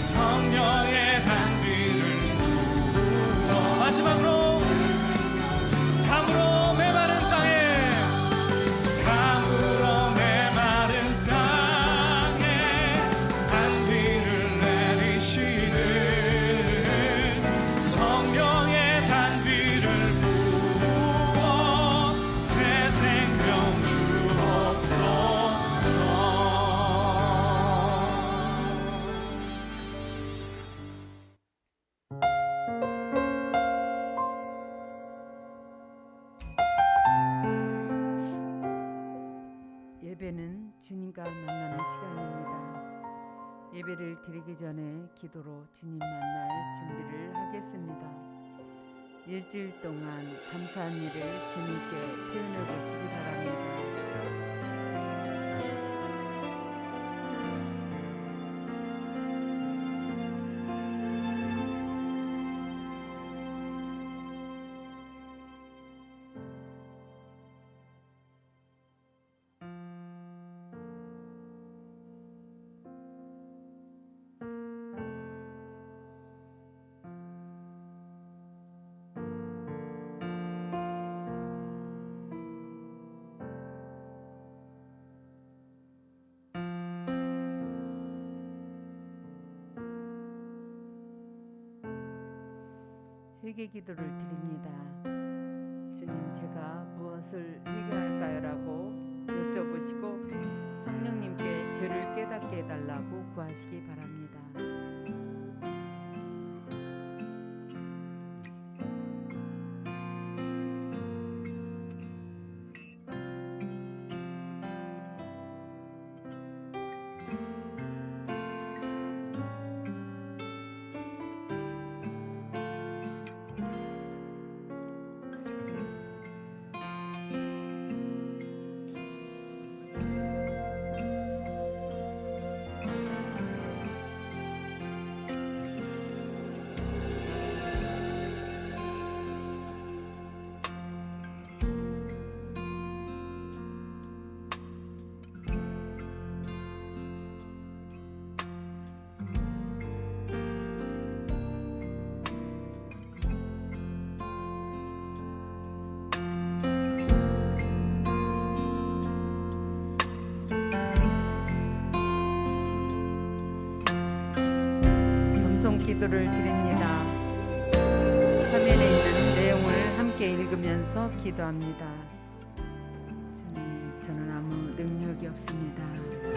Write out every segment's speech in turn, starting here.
성령의 단비를 부어 마지막으로 감으로 메마른 땅에 감으로 메마른 땅에 단비를 내리시는 성령의 단비를 부어 새 생명 주옵소서. 예배는 주님과 만나는 시간입니다. 예배를 드리기 전에 기도로 주님 만날 준비를 하겠습니다. 일주일 동안 감사한 일을 주님께 표현해 보시기 바랍니다. 회개 기도를 드립니다. 주님, 제가 무엇을 회개할까요? 라고 여쭤보시고 성령님께 죄를 깨닫게 해달라고 구하시기 바랍니다. 기도를 드립니다. 화면에 있는 내용을 함께 읽으면서 기도합니다. 주님, 저는 아무 능력이 없습니다.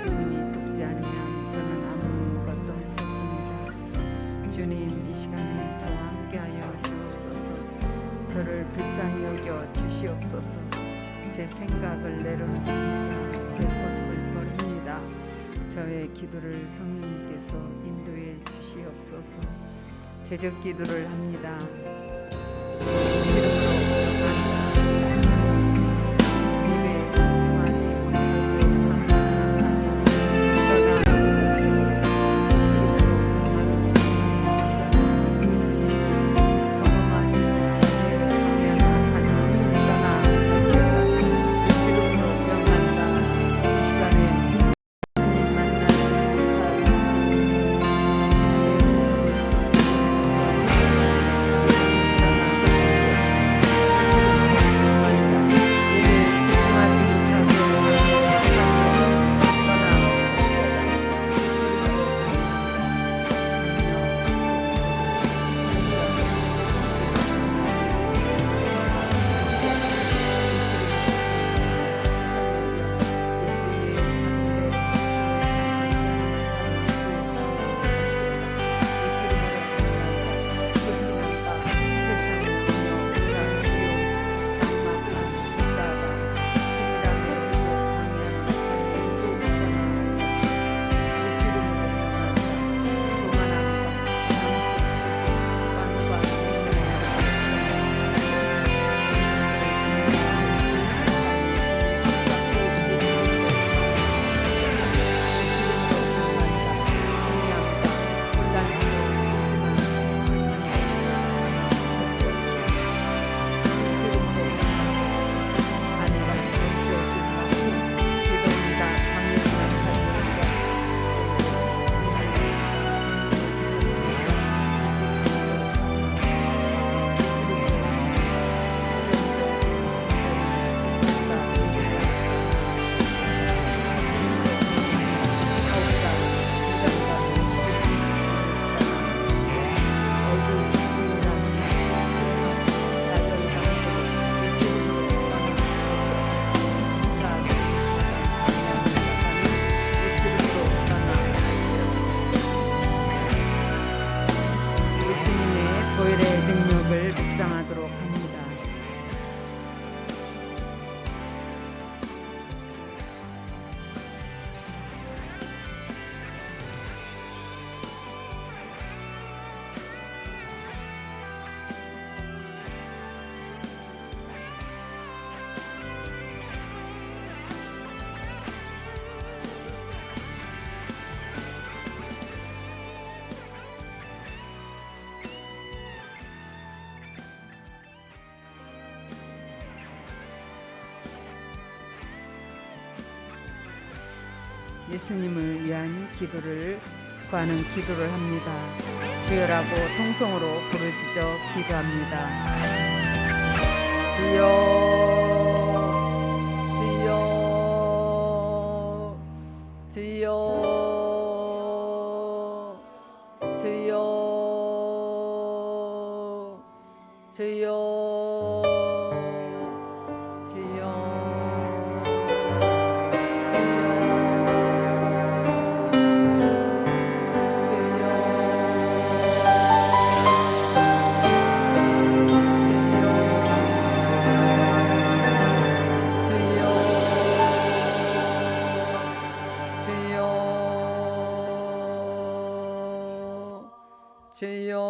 주님이 돕지 않으면 저는 아무것도 할 수 없습니다. 주님, 이 시간에 저와 함께하여 주옵소서. 저를 불쌍히 여겨 주시옵소서. 제 생각을 내려놓습니다. 제 고집을 버립니다. 저의 기도를 성령님께서 인도해 주시옵소서. 대적 기도를 합니다. 예수님을 위한 기도를 구하는 기도를 합니다. 주여라고 통성으로 부르짖어 기도합니다. 주여, 주여, 주여, 주여, 주여, 주여, 주여,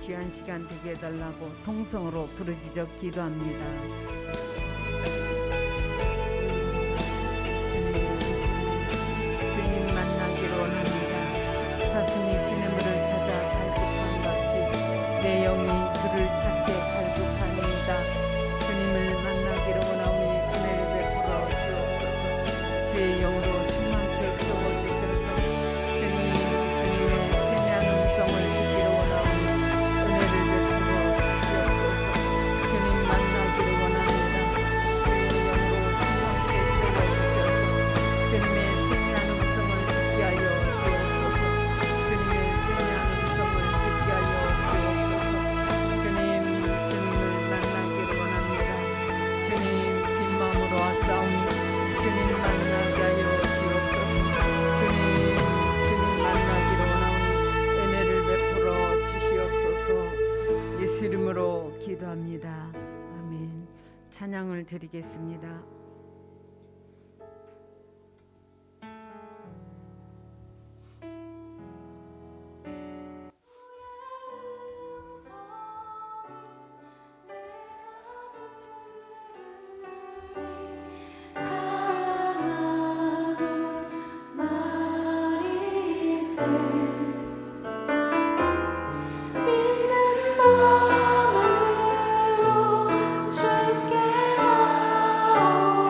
귀한 시간 되게 해달라고 통성으로 부르짖어 기도합니다. 주님 만나기를 원합니다. 사슴이 시냇물을 찾아 갈급한 같이 내 영이 주를 찾게 갈급합니다. 주님을 만나기를 원하오니 은혜를 베풀어 주옵소서. 주의 영으로 충만케 채워주셔서 주님의 세미한 음성을 듣기를 원하오니 은혜를 베풀어 주옵소서. 주님 만나기를 원합니다. 주의 영으로 충만케 채워주셔서 주님의 세미한 음성을 듣게 하여 주옵소서. 주님의 세미한 음성을 듣게 하여 주옵소서. 주님을 만나기를 원합니다. 주님 빈 마음으로 왔사오니 주님 만나게 하여 주옵소서. 주님 만나기를 원하오니 은혜를 베풀어 주시옵소서. 예수 이름으로 기도합니다. 아멘. 찬양을 드리겠습니다. 믿는 마음으로 주께 나아오니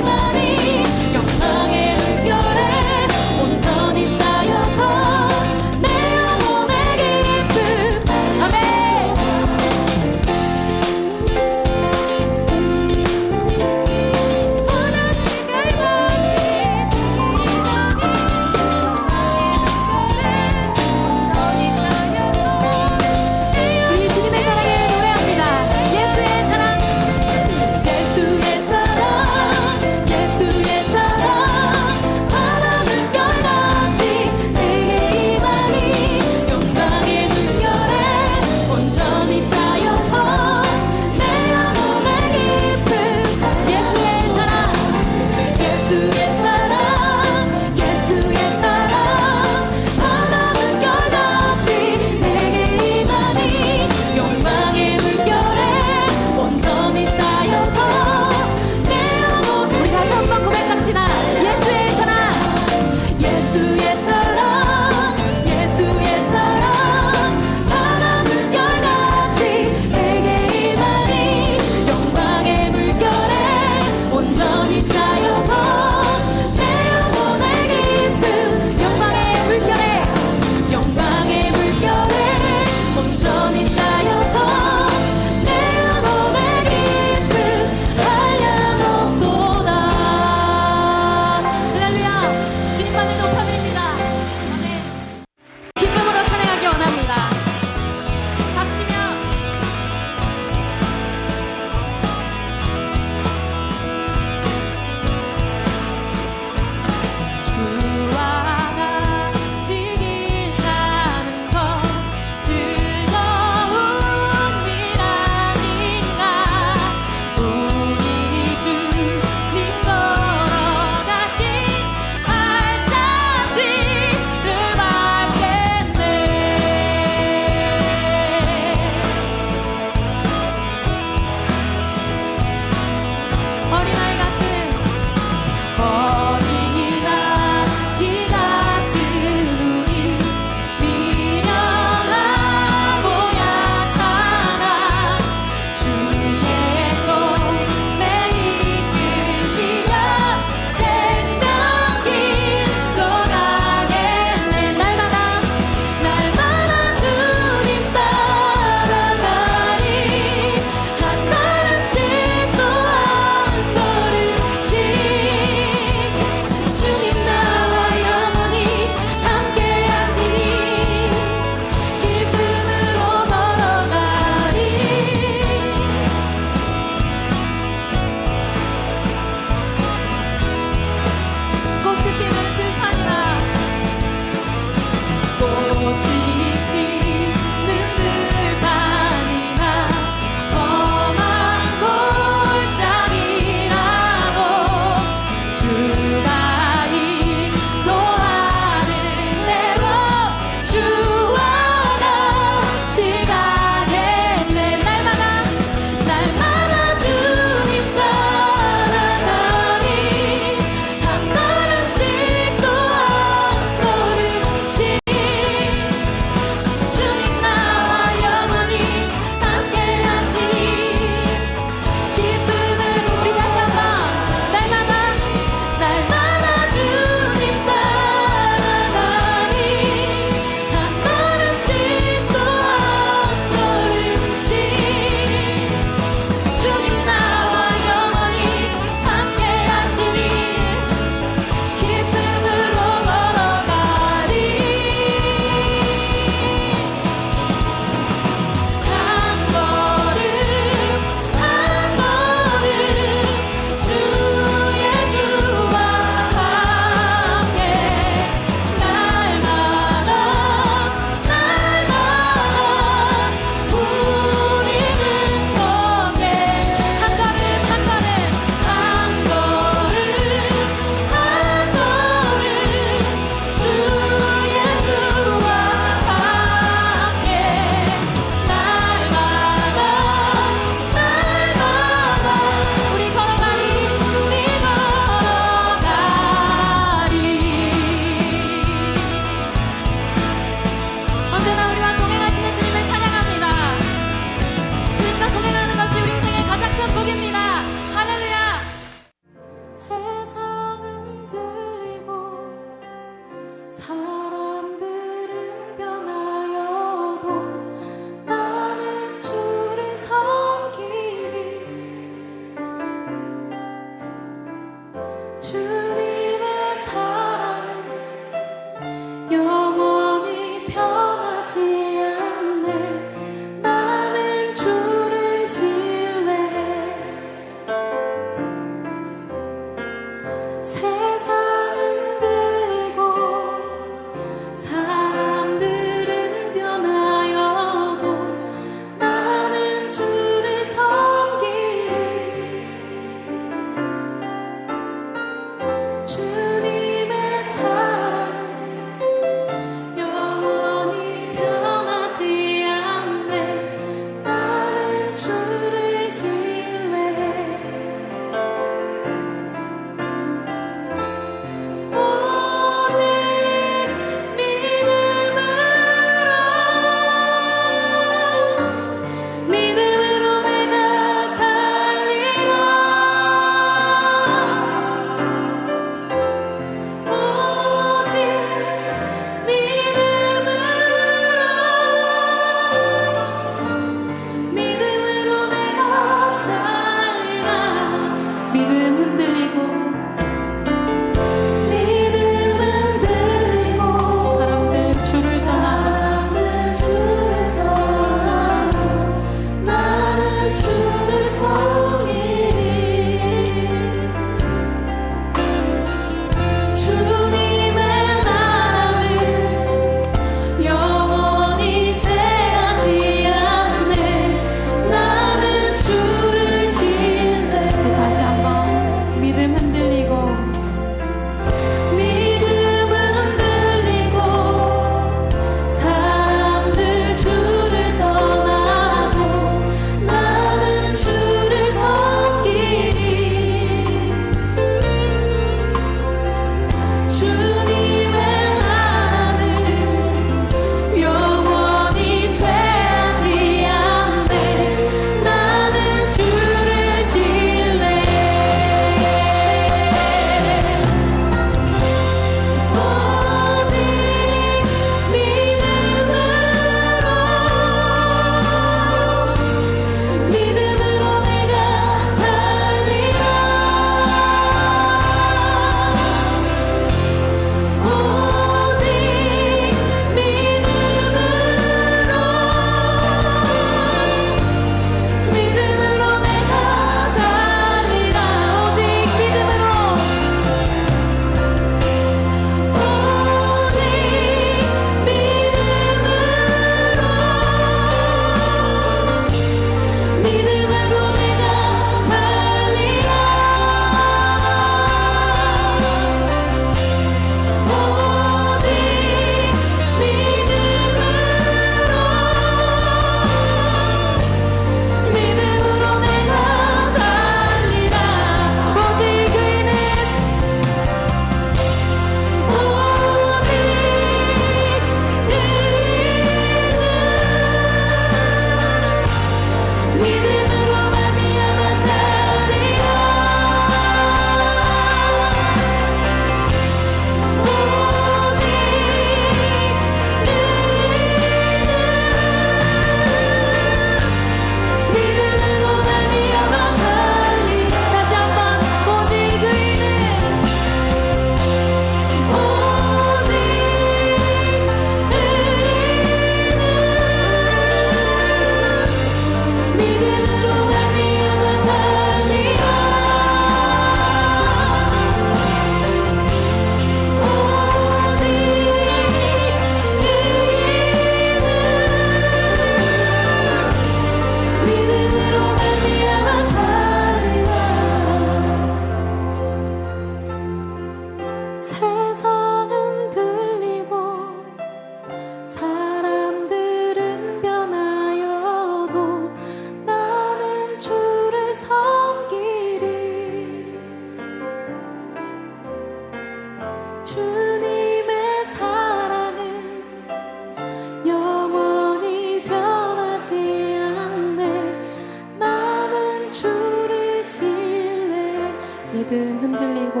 믿음 흔들리고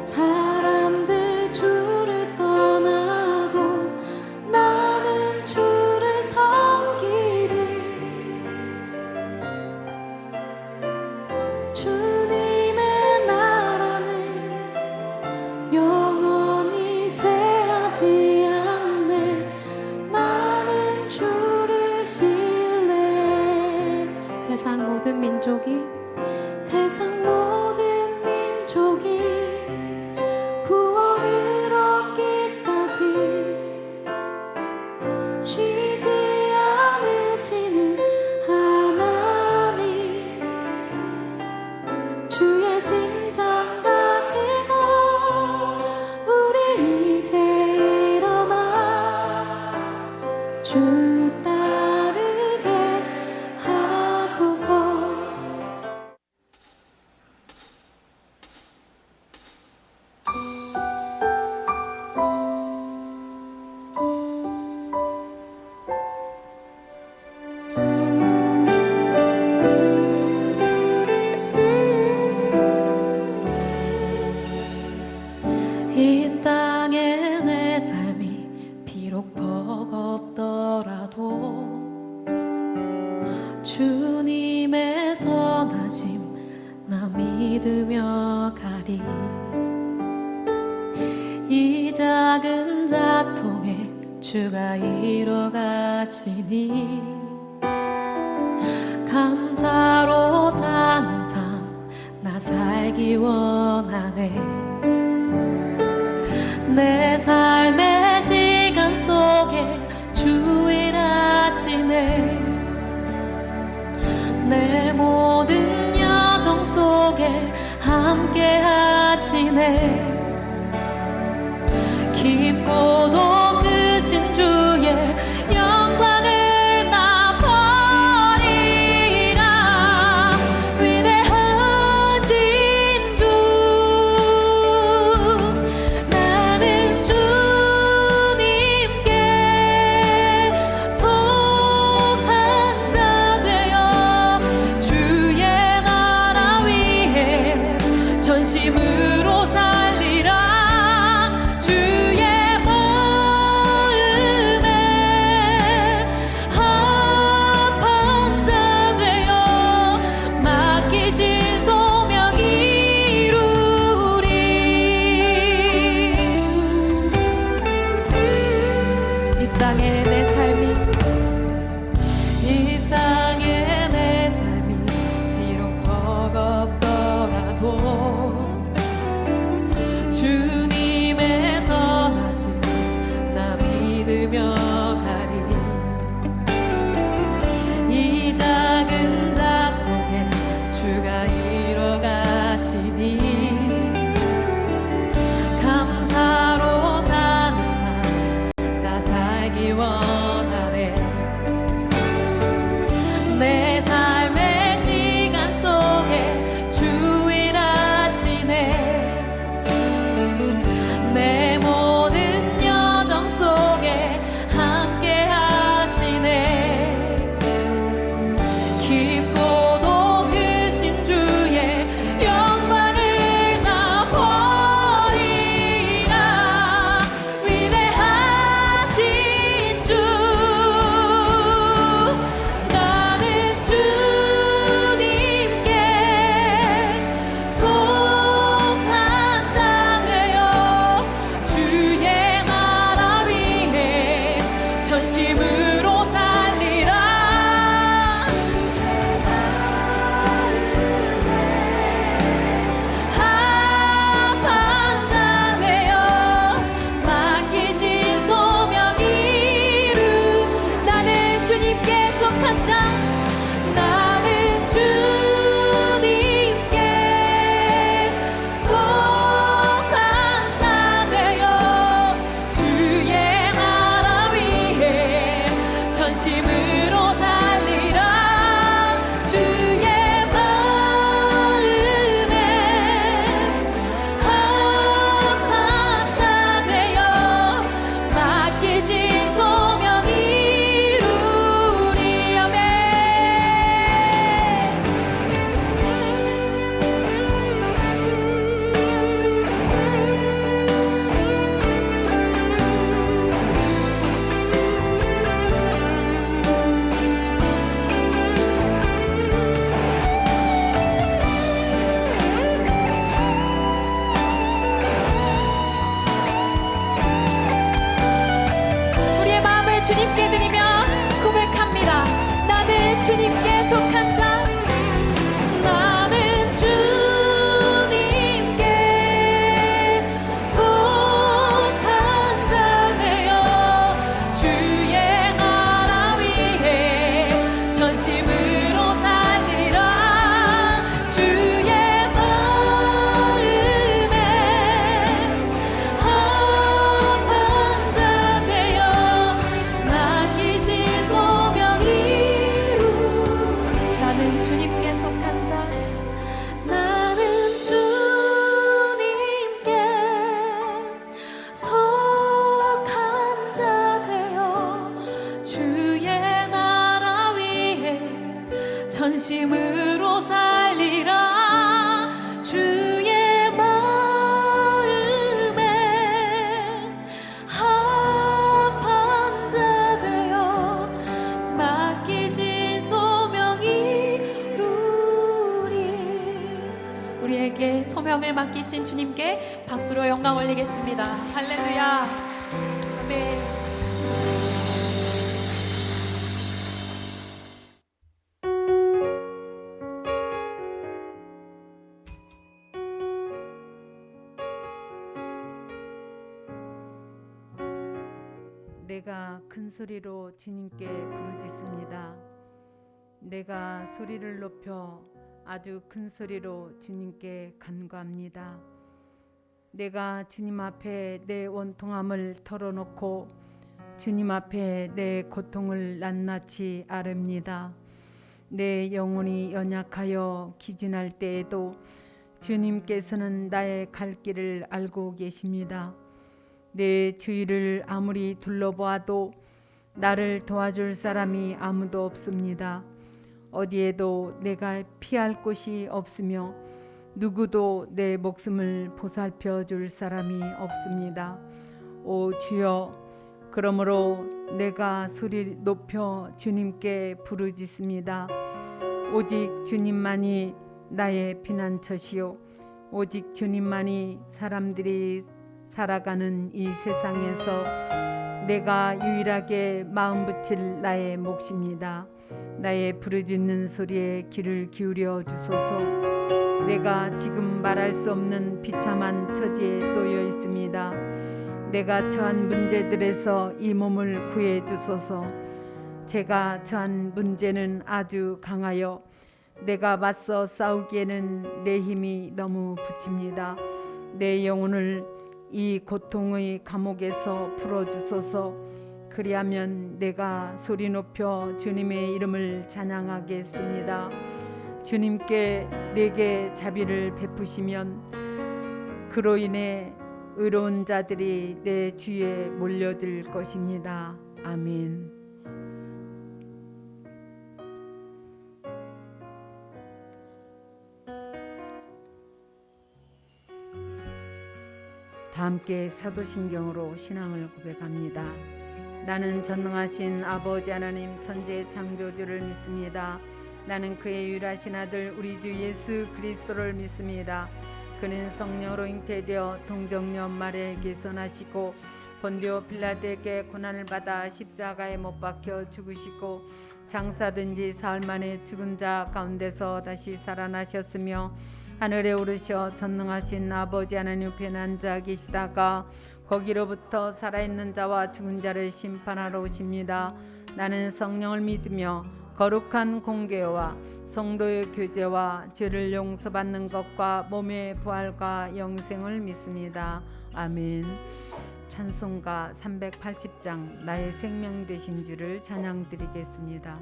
사람들 주를 떠나도 나는 주를 섬기리. 주님의 나라는 영원히 쇠하지 않네. 나는 주를 신뢰. 세상 모든 민족이 구원을 얻기까지 쉬지 않으시는 하나님, 주의 심장 가지고 우리 이제 일어나 주 따르게 하소서. 이 땅에 내 삶이 비록 버겁더라도 주님의 선하심 나 믿으며 가리. 이 작은 자통에 주가 이뤄가시니 감사로 사는 삶 나 살기 원하네. 내 삶의 시간 속에 주 일하시네. 내 모든 여정 속에 함께 하시네. 깊고도 크신 주의 영광을 나 버리라. 위대하신 주, 나는 주님께 속한 자 되어 주의 나라 위해 전심으로 살리라. 주님의 선하심 나 믿으며 가리. 이 작은 자통에 주가 이뤄가시니 감사로 사는 삶 나 살기 원하네. 내 삶의 시간 속에 주 일하시네. 내 모든 여정 속에 함께 하시네. 깊고도 크신 주의 영광을 나 버리라. 위대하신 주, 나는 주님께 속한 자 되어 주의 나라 위해 전심으로 살리라. 합한 자 되어 맡기신 소명 이루. 나는 주님께 속한 자, 나는 주님께 속한 자 되어 주의 나라 위해 전심으로 살리라. 주의 마음에 합한 자 되어 맡기신 소명 이루리. 아멘. 주님께 드리며 고백합니다. 나는 주님께 속한 자, 나는 주님께 속한 자 되어 주의 나라 위해 전심으로 살리라. 주의 마음에 합한 자 되어 맡기신 소명 이루. 나는 주님께 속한 자, 나는 주님께 속한 자 되어 주의 나라 위해 전심으로 살리라. 주의 마음에 합한 자 되어 맡기신 소명 이루리. 우리에게 소명을 맡기신 주님께 박수로 영광 올리겠습니다. 할렐루야. 아멘. 내가 큰 소리로 주님께 부르짖습니다. 내가 소리를 높여 아주 큰 소리로 주님께 간구합니다. 내가 주님 앞에 내 원통함을 털어놓고 주님 앞에 내 고통을 낱낱이 아릅니다. 내 영혼이 연약하여 기진할 때에도 주님께서는 나의 갈 길을 알고 계십니다. 내 주위를 아무리 둘러보아도 나를 도와줄 사람이 아무도 없습니다. 어디에도 내가 피할 곳이 없으며 누구도 내 목숨을 보살펴 줄 사람이 없습니다. 오 주여, 그러므로 내가 소리 높여 주님께 부르짖습니다. 오직 주님만이 나의 피난처시요, 오직 주님만이 사람들이 살아가는 이 세상에서 내가 유일하게 마음 붙일 나의 몫입니다. 나의 부르짖는 소리에 귀를 기울여 주소서. 내가 지금 말할 수 없는 비참한 처지에 놓여 있습니다. 내가 처한 문제들에서 이 몸을 구해 주소서. 제가 처한 문제는 아주 강하여 내가 맞서 싸우기에는 내 힘이 너무 부칩니다. 내 영혼을 이 고통의 감옥에서 풀어주소서. 그리하면 내가 소리 높여 주님의 이름을 찬양하겠습니다. 주님께 내게 자비를 베푸시면 그로 인해 의로운 자들이 내 주위에 몰려들 것입니다. 아멘. 다 함께 사도신경으로 신앙을 고백합니다. 나는 전능하신 아버지 하나님 천지의 창조주를 믿습니다. 나는 그의 유일하신 아들 우리 주 예수 그리스도를 믿습니다. 그는 성령으로 잉태되어 동정녀 마리아에게 선하시고 본디오 빌라도에게 고난을 받아 십자가에 못 박혀 죽으시고 장사된 지 사흘 만에 죽은 자 가운데서 다시 살아나셨으며 하늘에 오르셔 전능하신 아버지 하나님 우편에 앉아 계시다가 거기로부터 살아있는 자와 죽은 자를 심판하러 오십니다. 나는 성령을 믿으며 거룩한 공교와 성도의 교제와 죄를 용서받는 것과 몸의 부활과 영생을 믿습니다. 아멘. 찬송가 380장 나의 생명 되신 주를 찬양드리겠습니다.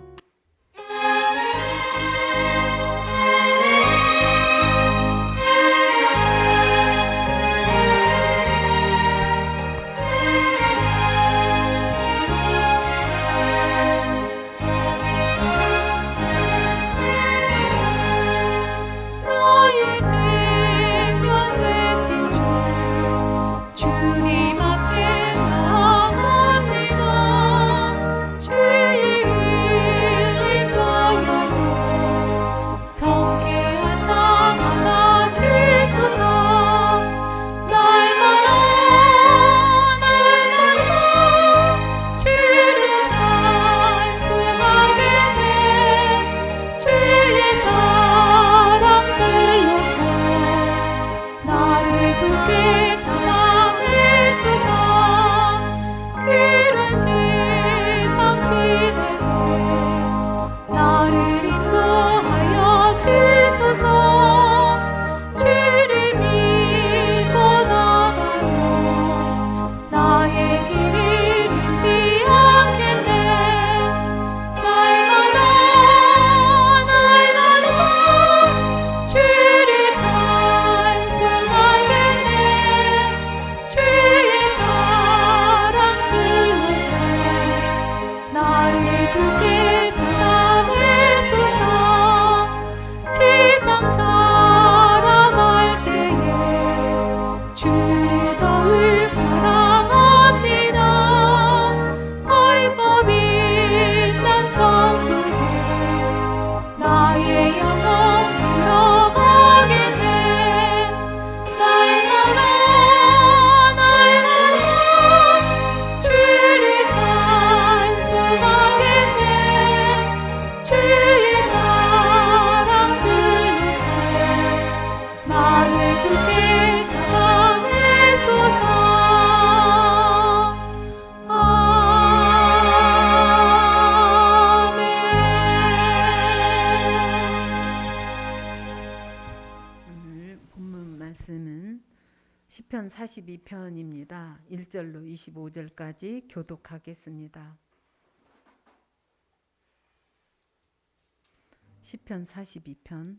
42편입니다. 1절로 25절까지 교독하겠습니다. 시편 42편.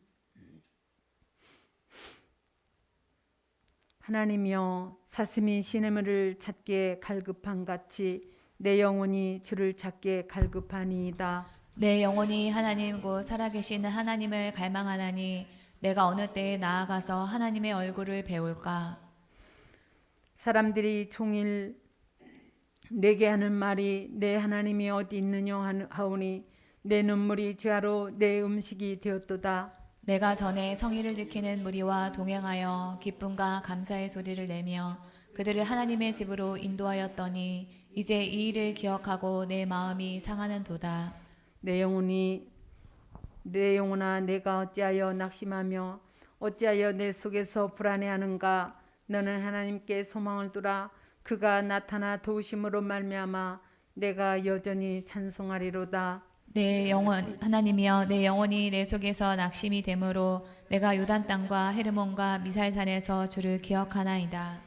하나님이여, 사슴이 시냇물을 찾기에 갈급한 같이 내 영혼이 주를 찾기에 갈급하니이다. 내 영혼이 하나님 곧 살아계시는 하나님을 갈망하나니 내가 어느 때에 나아가서 하나님의 얼굴을 배울까. 사람들이 종일 내게 하는 말이 내 하나님이 어디 있느냐 하오니 내 눈물이 죄로 내 음식이 되었도다. 내가 전에 성의를 지키는 무리와 동행하여 기쁨과 감사의 소리를 내며 그들을 하나님의 집으로 인도하였더니 이제 이 일을 기억하고 내 마음이 상하는도다. 내 영혼아, 내가 어찌하여 낙심하며 어찌하여 내 속에서 불안해하는가. 너는 하나님께 소망을 두라. 그가 나타나 도우심으로 말미암아 내가 여전히 찬송하리로다. 내 영혼 하나님이여, 내 영혼이 내 속에서 낙심이 되므로 내가 요단 땅과 헤르몬과 미살산에서 주를 기억하나이다.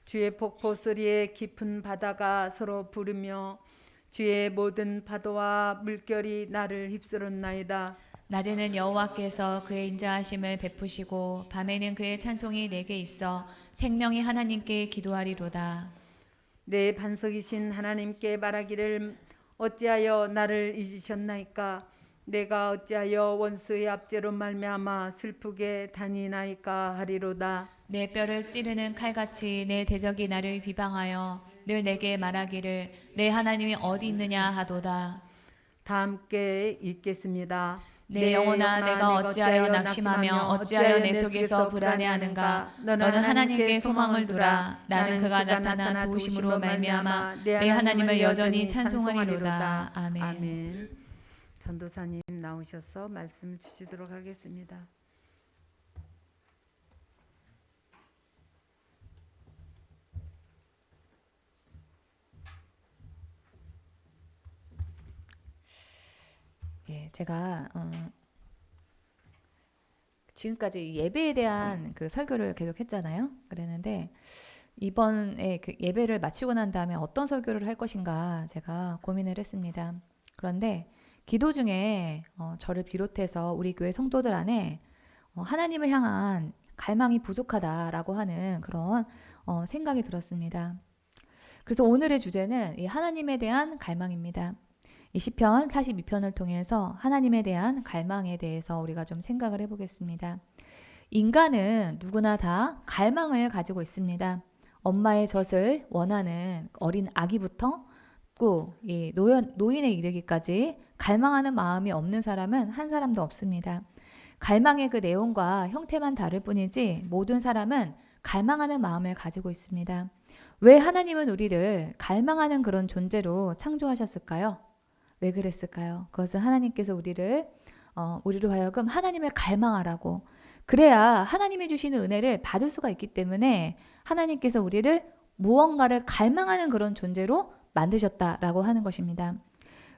주의 폭포 소리에 깊은 바다가 서로 부르며 주의 모든 파도와 물결이 나를 휩쓸었나이다. 낮에는 여호와께서 그의 인자하심을 베푸시고 밤에는 그의 찬송이 내게 있어 생명의 하나님께 기도하리로다. 내 반석이신 하나님께 말하기를 어찌하여 나를 잊으셨나이까. 내가 어찌하여 원수의 압제로 말미암아 슬프게 다니나이까 하리로다. 내 뼈를 찌르는 칼같이 내 대적이 나를 비방하여 늘 내게 말하기를 내 하나님이 어디 있느냐 하도다. 다 함께 읽겠습니다. 내 영혼아, 내가 어찌하여 낙심하며 어찌하여 내 속에서 불안해하는가. 너는 하나님께 소망을 두라. 나는 그가 나타나 도우심으로 말미암아 내 하나님을 여전히 찬송하리로다. 아멘. 아멘. 전도사님 나오셔서 말씀 주시도록 하겠습니다. 예, 제가 지금까지 예배에 대한 그 설교를 계속 했잖아요. 그랬는데 이번에 그 예배를 마치고 난 다음에 어떤 설교를 할 것인가 제가 고민을 했습니다. 그런데 기도 중에 저를 비롯해서 우리 교회 성도들 안에 하나님을 향한 갈망이 부족하다라고 하는 그런 생각이 들었습니다. 그래서 오늘의 주제는 이 하나님에 대한 갈망입니다. 이 시편 42편을 통해서 하나님에 대한 갈망에 대해서 우리가 좀 생각을 해보겠습니다. 인간은 누구나 다 갈망을 가지고 있습니다. 엄마의 젖을 원하는 어린 아기부터 꼭 이 노인에 이르기까지 갈망하는 마음이 없는 사람은 한 사람도 없습니다. 갈망의 그 내용과 형태만 다를 뿐이지 모든 사람은 갈망하는 마음을 가지고 있습니다. 왜 하나님은 우리를 갈망하는 그런 존재로 창조하셨을까요? 왜 그랬을까요? 그것은 하나님께서 우리로 하여금 하나님을 갈망하라고, 그래야 하나님이 주시는 은혜를 받을 수가 있기 때문에 하나님께서 우리를 무언가를 갈망하는 그런 존재로 만드셨다라고 하는 것입니다.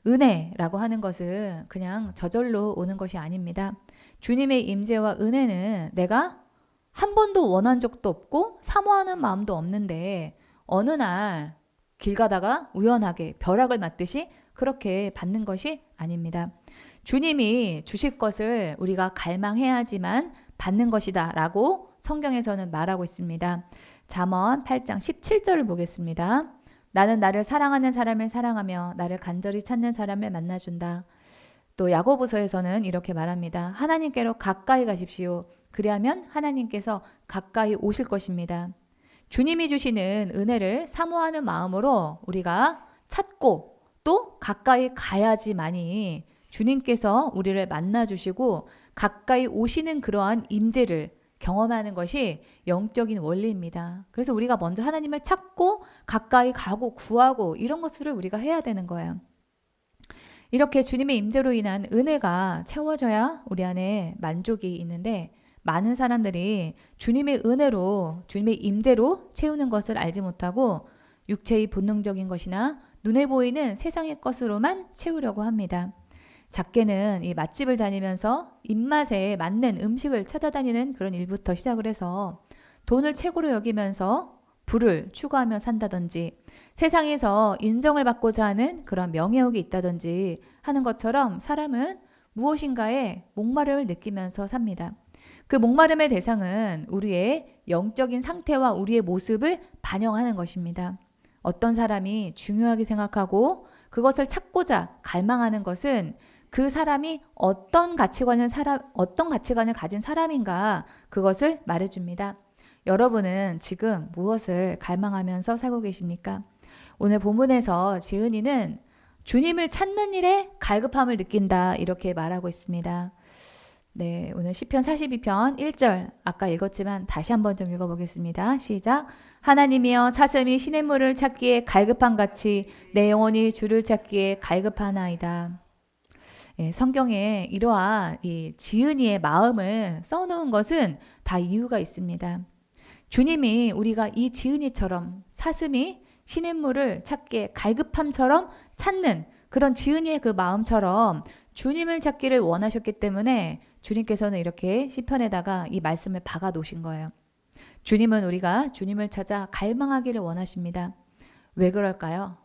은혜라고 하는 것은 그냥 저절로 오는 것이 아닙니다. 주님의 임재와 은혜는 내가 한 번도 원한 적도 없고 사모하는 마음도 없는데 어느 날 길 가다가 우연하게 벼락을 맞듯이 그렇게 받는 것이 아닙니다. 주님이 주실 것을 우리가 갈망해야지만 받는 것이다 라고 성경에서는 말하고 있습니다. 잠언 8장 17절을 보겠습니다. 나는 나를 사랑하는 사람을 사랑하며 나를 간절히 찾는 사람을 만나준다. 또 야고보서에서는 이렇게 말합니다. 하나님께로 가까이 가십시오. 그리하면 하나님께서 가까이 오실 것입니다. 주님이 주시는 은혜를 사모하는 마음으로 우리가 찾고 또 가까이 가야지만이 주님께서 우리를 만나주시고 가까이 오시는 그러한 임재를 경험하는 것이 영적인 원리입니다. 그래서 우리가 먼저 하나님을 찾고 가까이 가고 구하고 이런 것들을 우리가 해야 되는 거예요. 이렇게 주님의 임재로 인한 은혜가 채워져야 우리 안에 만족이 있는데 많은 사람들이 주님의 은혜로 주님의 임재로 채우는 것을 알지 못하고 육체의 본능적인 것이나 눈에 보이는 세상의 것으로만 채우려고 합니다. 작게는 이 맛집을 다니면서 입맛에 맞는 음식을 찾아다니는 그런 일부터 시작을 해서 돈을 최고로 여기면서 부를 추구하며 산다든지 세상에서 인정을 받고자 하는 그런 명예욕이 있다든지 하는 것처럼 사람은 무엇인가에 목마름을 느끼면서 삽니다. 그 목마름의 대상은 우리의 영적인 상태와 우리의 모습을 반영하는 것입니다. 어떤 사람이 중요하게 생각하고 그것을 찾고자 갈망하는 것은 그 사람이 어떤 가치관을 가진 사람인가 그것을 말해줍니다. 여러분은 지금 무엇을 갈망하면서 살고 계십니까? 오늘 본문에서 지은이는 주님을 찾는 일에 갈급함을 느낀다 이렇게 말하고 있습니다. 네, 오늘 시편 42편 1절 아까 읽었지만 다시 한번 좀 읽어보겠습니다. 시작. 하나님이여 사슴이 시냇물을 찾기에 갈급한 같이 내 영혼이 주를 찾기에 갈급하나이다. 예, 성경에 이러한 이 지은이의 마음을 써놓은 것은 다 이유가 있습니다. 주님이 우리가 이 지은이처럼 사슴이 시냇물을 찾기에 갈급함처럼 찾는 그런 지은이의 그 마음처럼 주님을 찾기를 원하셨기 때문에 주님께서는 이렇게 시편에다가 이 말씀을 박아 놓으신 거예요. 주님은 우리가 주님을 찾아 갈망하기를 원하십니다. 왜 그럴까요?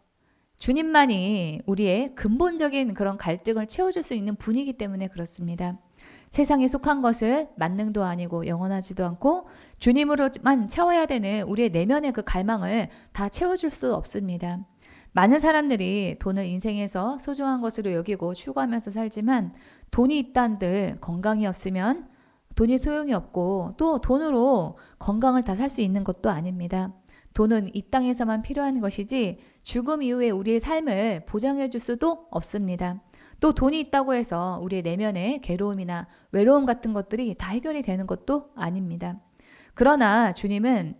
주님만이 우리의 근본적인 그런 갈증을 채워줄 수 있는 분이기 때문에 그렇습니다. 세상에 속한 것은 만능도 아니고 영원하지도 않고 주님으로만 채워야 되는 우리의 내면의 그 갈망을 다 채워줄 수 없습니다. 많은 사람들이 돈을 인생에서 소중한 것으로 여기고 추구하면서 살지만 돈이 있다한들 건강이 없으면 돈이 소용이 없고 또 돈으로 건강을 다 살 수 있는 것도 아닙니다. 돈은 이 땅에서만 필요한 것이지 죽음 이후에 우리의 삶을 보장해 줄 수도 없습니다. 또 돈이 있다고 해서 우리의 내면의 괴로움이나 외로움 같은 것들이 다 해결이 되는 것도 아닙니다. 그러나 주님이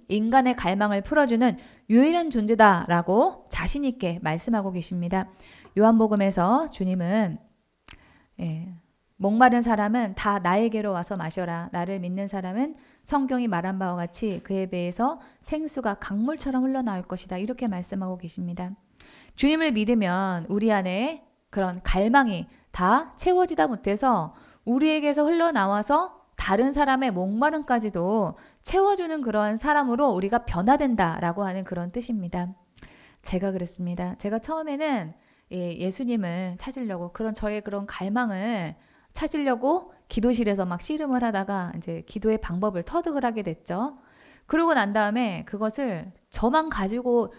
인간의 갈망을 풀어주는 유일한 존재다라고 자신 있게 말씀하고 계십니다. 요한복음에서 주님은 목마른 사람은 다 나에게로 와서 마셔라. 나를 믿는 사람은 성경이 말한 바와 같이 그의 배에서 생수가 강물처럼 흘러나올 것이다. 이렇게 말씀하고 계십니다. 주님을 믿으면 우리 안에 그런 갈망이 다 채워지다 못해서 우리에게서 흘러나와서 다른 사람의 목마름까지도 채워주는 그런 사람으로 우리가 변화된다라고 하는 그런 뜻입니다. 제가 그랬습니다. 제가 처음에는 예수님을 찾으려고 저의 그런 갈망을 찾으려고 기도실에서 막 씨름을 하다가 이제 기도의 방법을 터득을 하게 됐죠. 그러고 난 다음에 그것을 저만 가지고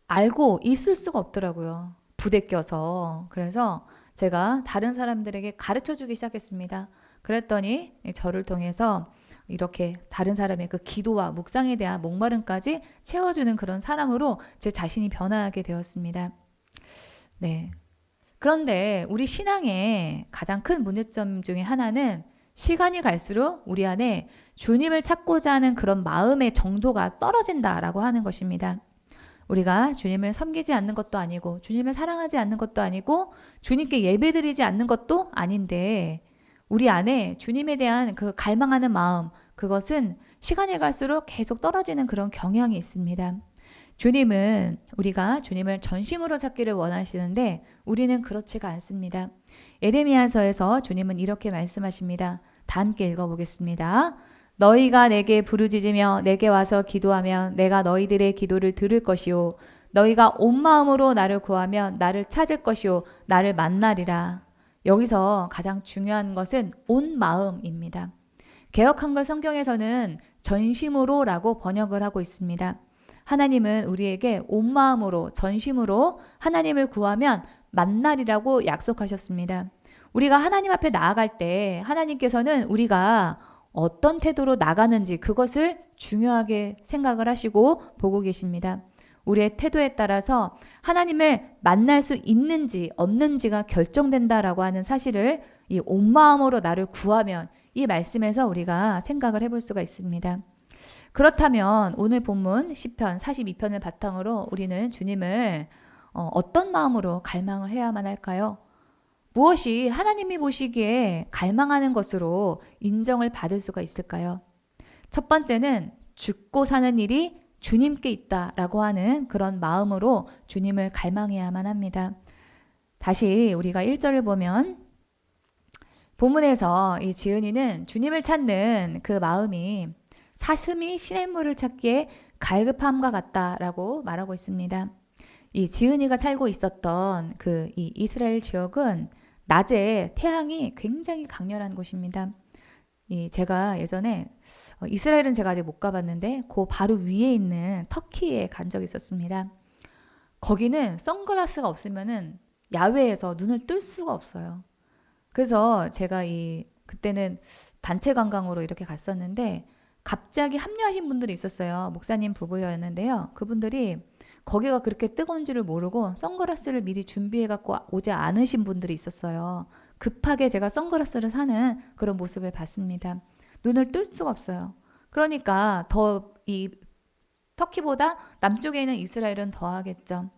알고 있을 수가 없더라고요. 부대껴서. 그래서 제가 다른 사람들에게 가르쳐 주기 시작했습니다. 그랬더니 저를 통해서 이렇게 다른 사람의 그 기도와 묵상에 대한 목마름까지 채워주는 그런 사람으로 제 자신이 변화하게 되었습니다. 네. 그런데 우리 신앙의 가장 큰 문제점 중에 하나는 시간이 갈수록 우리 안에 주님을 찾고자 하는 그런 마음의 정도가 떨어진다라고 하는 것입니다. 우리가 주님을 섬기지 않는 것도 아니고 주님을 사랑하지 않는 것도 아니고 주님께 예배드리지 않는 것도 아닌데 우리 안에 주님에 대한 그 갈망하는 마음 그것은 시간이 갈수록 계속 떨어지는 그런 경향이 있습니다. 주님은 우리가 주님을 전심으로 찾기를 원하시는데 우리는 그렇지가 않습니다. 에레미야서에서 주님은 이렇게 말씀하십니다. 다 함께 읽어보겠습니다. 너희가 내게 부르짖으며 내게 와서 기도하면 내가 너희들의 기도를 들을 것이요 너희가 온 마음으로 나를 구하면 나를 찾을 것이요 나를 만나리라. 여기서 가장 중요한 것은 온 마음입니다. 개역한글 성경에서는 전심으로라고 번역을 하고 있습니다. 하나님은 우리에게 온 마음으로 전심으로 하나님을 구하면 만나리라고 약속하셨습니다. 우리가 하나님 앞에 나아갈 때 하나님께서는 우리가 어떤 태도로 나가는지 그것을 중요하게 생각을 하시고 보고 계십니다. 우리의 태도에 따라서 하나님을 만날 수 있는지 없는지가 결정된다라고 하는 사실을 이 온 마음으로 나를 구하면 이 말씀에서 우리가 생각을 해볼 수가 있습니다. 그렇다면 오늘 본문 시편 42편을 바탕으로 우리는 주님을 어떤 마음으로 갈망을 해야만 할까요? 무엇이 하나님이 보시기에 갈망하는 것으로 인정을 받을 수가 있을까요? 첫 번째는 죽고 사는 일이 주님께 있다라고 하는 그런 마음으로 주님을 갈망해야만 합니다. 다시 우리가 1절을 보면 본문에서 이 지은이는 주님을 찾는 그 마음이 사슴이 시냇물을 찾기에 갈급함과 같다라고 말하고 있습니다. 이 지은이가 살고 있었던 이 이스라엘 지역은 낮에 태양이 굉장히 강렬한 곳입니다. 제가 예전에 이스라엘은 제가 아직 못 가봤는데 그 바로 위에 있는 터키에 간 적이 있었습니다. 거기는 선글라스가 없으면은 야외에서 눈을 뜰 수가 없어요. 그래서 제가 그때는 단체 관광으로 이렇게 갔었는데 갑자기 합류하신 분들이 있었어요. 목사님 부부였는데요. 그분들이 거기가 그렇게 뜨거운 줄을 모르고 선글라스를 미리 준비해 갖고 오지 않으신 분들이 있었어요. 급하게 제가 선글라스를 사는 그런 모습을 봤습니다. 눈을 뜰 수가 없어요. 그러니까 더 터키보다 남쪽에 있는 이스라엘은 더하겠죠.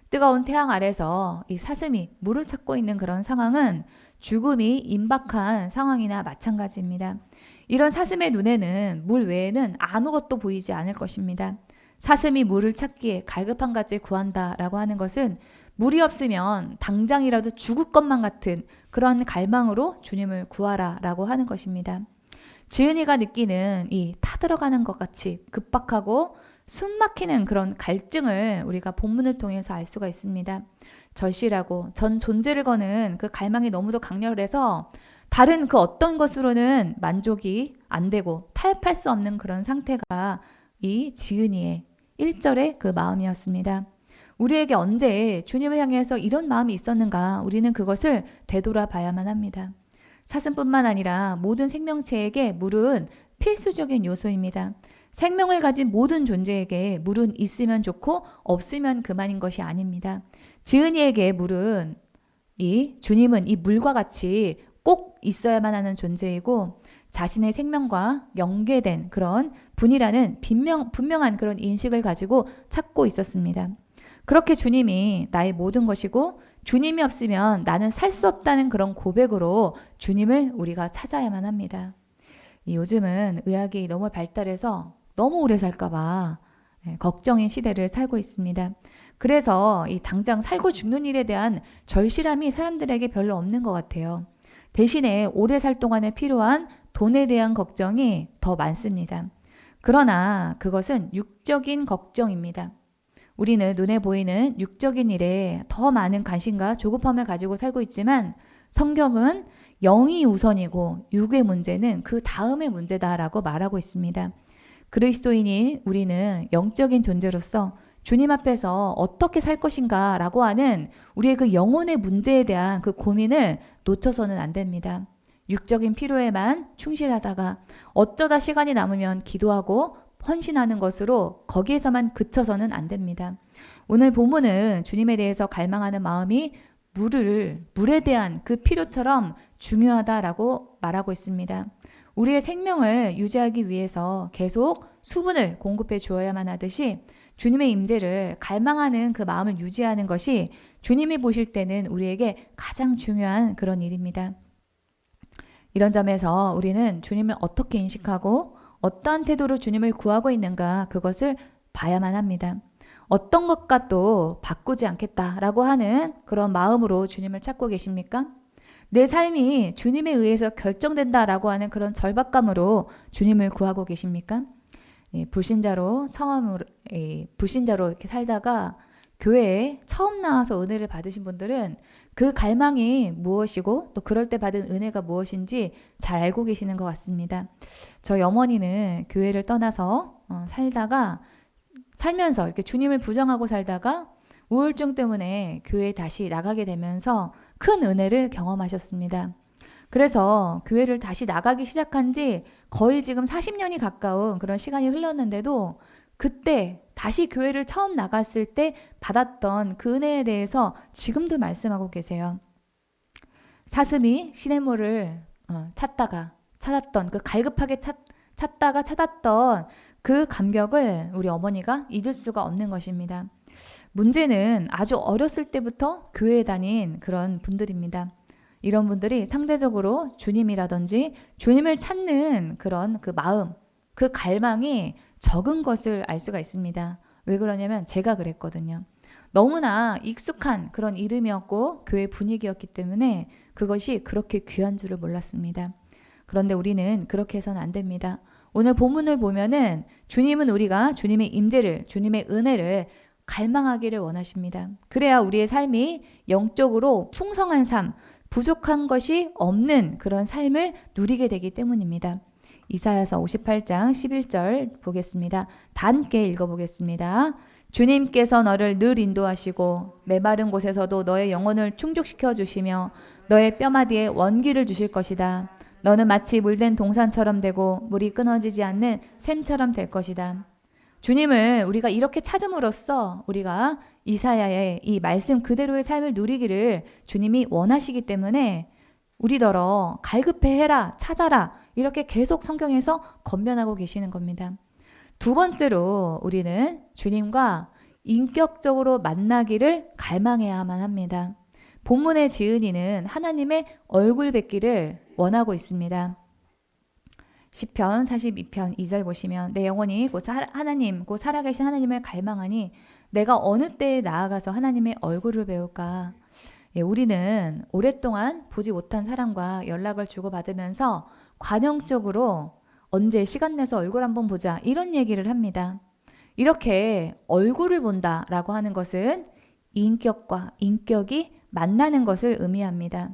뜨거운 태양 아래서 이 사슴이 물을 찾고 있는 그런 상황은 죽음이 임박한 상황이나 마찬가지입니다. 이런 사슴의 눈에는 물 외에는 아무것도 보이지 않을 것입니다. 사슴이 물을 찾기에 갈급한 가지 구한다라고 하는 것은 물이 없으면 당장이라도 죽을 것만 같은 그런 갈망으로 주님을 구하라라고 하는 것입니다. 지은이가 느끼는 이 타들어가는 것 같이 급박하고 숨막히는 그런 갈증을 우리가 본문을 통해서 알 수가 있습니다. 절실하고 전 존재를 거는 그 갈망이 너무도 강렬해서 다른 그 어떤 것으로는 만족이 안 되고 타협할 수 없는 그런 상태가 이 지은이의 1절의 그 마음이었습니다. 우리에게 언제 주님을 향해서 이런 마음이 있었는가? 우리는 그것을 되돌아봐야만 합니다. 사슴뿐만 아니라 모든 생명체에게 물은 필수적인 요소입니다. 생명을 가진 모든 존재에게 물은 있으면 좋고 없으면 그만인 것이 아닙니다. 지은이에게 물은 주님은 이 물과 같이 꼭 있어야만 하는 존재이고 자신의 생명과 연계된 그런 분이라는 분명한 그런 인식을 가지고 찾고 있었습니다. 그렇게 주님이 나의 모든 것이고 주님이 없으면 나는 살 수 없다는 그런 고백으로 주님을 우리가 찾아야만 합니다. 요즘은 의학이 너무 발달해서 너무 오래 살까봐 걱정인 시대를 살고 있습니다. 그래서 당장 살고 죽는 일에 대한 절실함이 사람들에게 별로 없는 것 같아요. 대신에 오래 살 동안에 필요한 돈에 대한 걱정이 더 많습니다. 그러나 그것은 육적인 걱정입니다. 우리는 눈에 보이는 육적인 일에 더 많은 관심과 조급함을 가지고 살고 있지만 성경은 영이 우선이고 육의 문제는 그 다음의 문제다라고 말하고 있습니다. 그리스도인인 우리는 영적인 존재로서 주님 앞에서 어떻게 살 것인가 라고 하는 우리의 그 영혼의 문제에 대한 그 고민을 놓쳐서는 안 됩니다. 육적인 필요에만 충실하다가 어쩌다 시간이 남으면 기도하고 헌신하는 것으로 거기에서만 그쳐서는 안 됩니다. 오늘 본문은 주님에 대해서 갈망하는 마음이 물에 대한 그 필요처럼 중요하다라고 말하고 있습니다. 우리의 생명을 유지하기 위해서 계속 수분을 공급해 주어야만 하듯이 주님의 임재를 갈망하는 그 마음을 유지하는 것이 주님이 보실 때는 우리에게 가장 중요한 그런 일입니다. 이런 점에서 우리는 주님을 어떻게 인식하고 어떠한 태도로 주님을 구하고 있는가 그것을 봐야만 합니다. 어떤 것과 또 바꾸지 않겠다라고 하는 그런 마음으로 주님을 찾고 계십니까? 내 삶이 주님에 의해서 결정된다라고 하는 그런 절박감으로 주님을 구하고 계십니까? 불신자로 이렇게 살다가 교회에 처음 나와서 은혜를 받으신 분들은 그 갈망이 무엇이고 또 그럴 때 받은 은혜가 무엇인지 잘 알고 계시는 것 같습니다. 저희 어머니는 교회를 떠나서 살면서 이렇게 주님을 부정하고 살다가 우울증 때문에 교회에 다시 나가게 되면서 큰 은혜를 경험하셨습니다. 그래서 교회를 다시 나가기 시작한 지 거의 지금 40년이 가까운 그런 시간이 흘렀는데도 그때 다시 교회를 처음 나갔을 때 받았던 그 은혜에 대해서 지금도 말씀하고 계세요. 사슴이 시냇물을 찾았던 그 갈급하게 찾다가 찾았던 그 감격을 우리 어머니가 잊을 수가 없는 것입니다. 문제는 아주 어렸을 때부터 교회에 다닌 그런 분들입니다. 이런 분들이 상대적으로 주님이라든지 주님을 찾는 그런 그 마음, 그 갈망이 적은 것을 알 수가 있습니다. 왜 그러냐면 제가 그랬거든요. 너무나 익숙한 그런 이름이었고 교회 분위기였기 때문에 그것이 그렇게 귀한 줄을 몰랐습니다. 그런데 우리는 그렇게 해서는 안 됩니다. 오늘 본문을 보면은 주님은 우리가 주님의 임재를, 주님의 은혜를 갈망하기를 원하십니다. 그래야 우리의 삶이 영적으로 풍성한 삶, 부족한 것이 없는 그런 삶을 누리게 되기 때문입니다. 이사야서 58장 11절 보겠습니다. 다 함께 읽어보겠습니다. 주님께서 너를 늘 인도하시고 메마른 곳에서도 너의 영혼을 충족시켜 주시며 너의 뼈마디에 원기를 주실 것이다. 너는 마치 물된 동산처럼 되고 물이 끊어지지 않는 샘처럼 될 것이다. 주님을 우리가 이렇게 찾음으로써 우리가 이사야의 이 말씀 그대로의 삶을 누리기를 주님이 원하시기 때문에 우리더러 갈급해해라, 찾아라 이렇게 계속 성경에서 권면하고 계시는 겁니다. 두 번째로 우리는 주님과 인격적으로 만나기를 갈망해야만 합니다. 본문의 지은이는 하나님의 얼굴 뵙기를 원하고 있습니다. 시편 42편 2절 보시면 내 영혼이 곧 하나님, 곧 살아계신 하나님을 갈망하니 내가 어느 때에 나아가서 하나님의 얼굴을 배울까? 우리는 오랫동안 보지 못한 사람과 연락을 주고받으면서 관용적으로 언제 시간 내서 얼굴 한번 보자 이런 얘기를 합니다. 이렇게 얼굴을 본다라고 하는 것은 인격과 인격이 만나는 것을 의미합니다.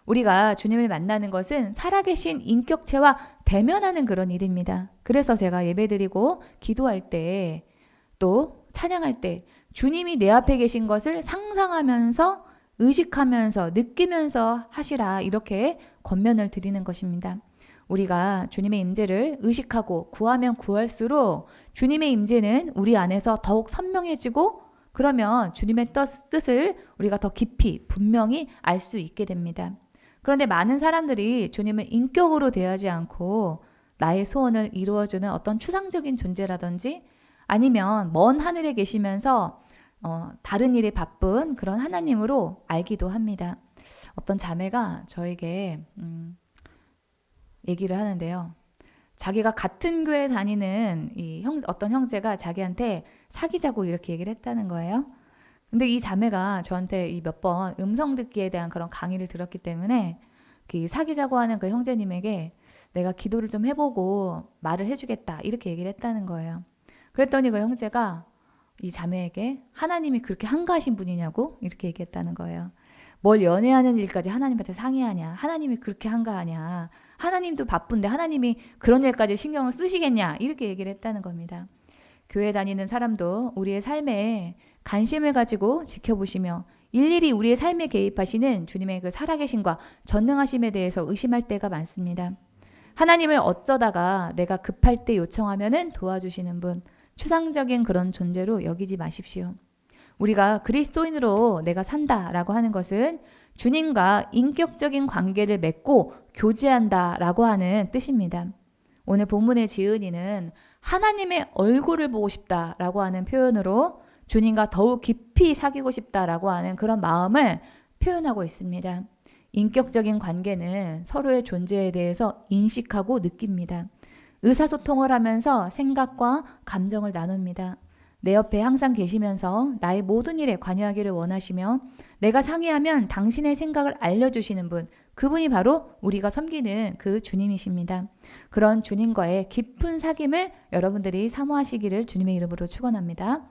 우리가 주님을 만나는 것은 살아계신 인격체와 대면하는 그런 일입니다. 그래서 제가 예배드리고 기도할 때 또 찬양할 때 주님이 내 앞에 계신 것을 상상하면서 의식하면서 느끼면서 하시라 이렇게 권면을 드리는 것입니다. 우리가 주님의 임재를 의식하고 구하면 구할수록 주님의 임재는 우리 안에서 더욱 선명해지고 그러면 주님의 뜻을 우리가 더 깊이 분명히 알 수 있게 됩니다. 그런데 많은 사람들이 주님을 인격으로 대하지 않고 나의 소원을 이루어주는 어떤 추상적인 존재라든지 아니면 먼 하늘에 계시면서 다른 일에 바쁜 그런 하나님으로 알기도 합니다. 어떤 자매가 저에게 얘기를 하는데요. 자기가 같은 교회 다니는 어떤 형제가 자기한테 사귀자고 이렇게 얘기를 했다는 거예요. 근데 이 자매가 저한테 몇 번 음성 듣기에 대한 그런 강의를 들었기 때문에 사귀자고 하는 그 형제님에게 내가 기도를 좀 해보고 말을 해주겠다 이렇게 얘기를 했다는 거예요. 그랬더니 그 형제가 이 자매에게 하나님이 그렇게 한가하신 분이냐고 이렇게 얘기했다는 거예요. 뭘 연애하는 일까지 하나님한테 상의하냐? 하나님이 그렇게 한가하냐? 하나님도 바쁜데 하나님이 그런 일까지 신경을 쓰시겠냐? 이렇게 얘기를 했다는 겁니다. 교회 다니는 사람도 우리의 삶에 관심을 가지고 지켜보시며 일일이 우리의 삶에 개입하시는 주님의 그 살아계심과 전능하심에 대해서 의심할 때가 많습니다. 하나님을 어쩌다가 내가 급할 때 요청하면은 도와주시는 분, 추상적인 그런 존재로 여기지 마십시오. 우리가 그리스도인으로 내가 산다라고 하는 것은 주님과 인격적인 관계를 맺고 교제한다라고 하는 뜻입니다. 오늘 본문의 지은이는 하나님의 얼굴을 보고 싶다라고 하는 표현으로 주님과 더욱 깊이 사귀고 싶다라고 하는 그런 마음을 표현하고 있습니다. 인격적인 관계는 서로의 존재에 대해서 인식하고 느낍니다. 의사소통을 하면서 생각과 감정을 나눕니다. 내 옆에 항상 계시면서 나의 모든 일에 관여하기를 원하시며 내가 상의하면 당신의 생각을 알려주시는 분, 그분이 바로 우리가 섬기는 그 주님이십니다. 그런 주님과의 깊은 사귐을 여러분들이 사모하시기를 주님의 이름으로 축원합니다.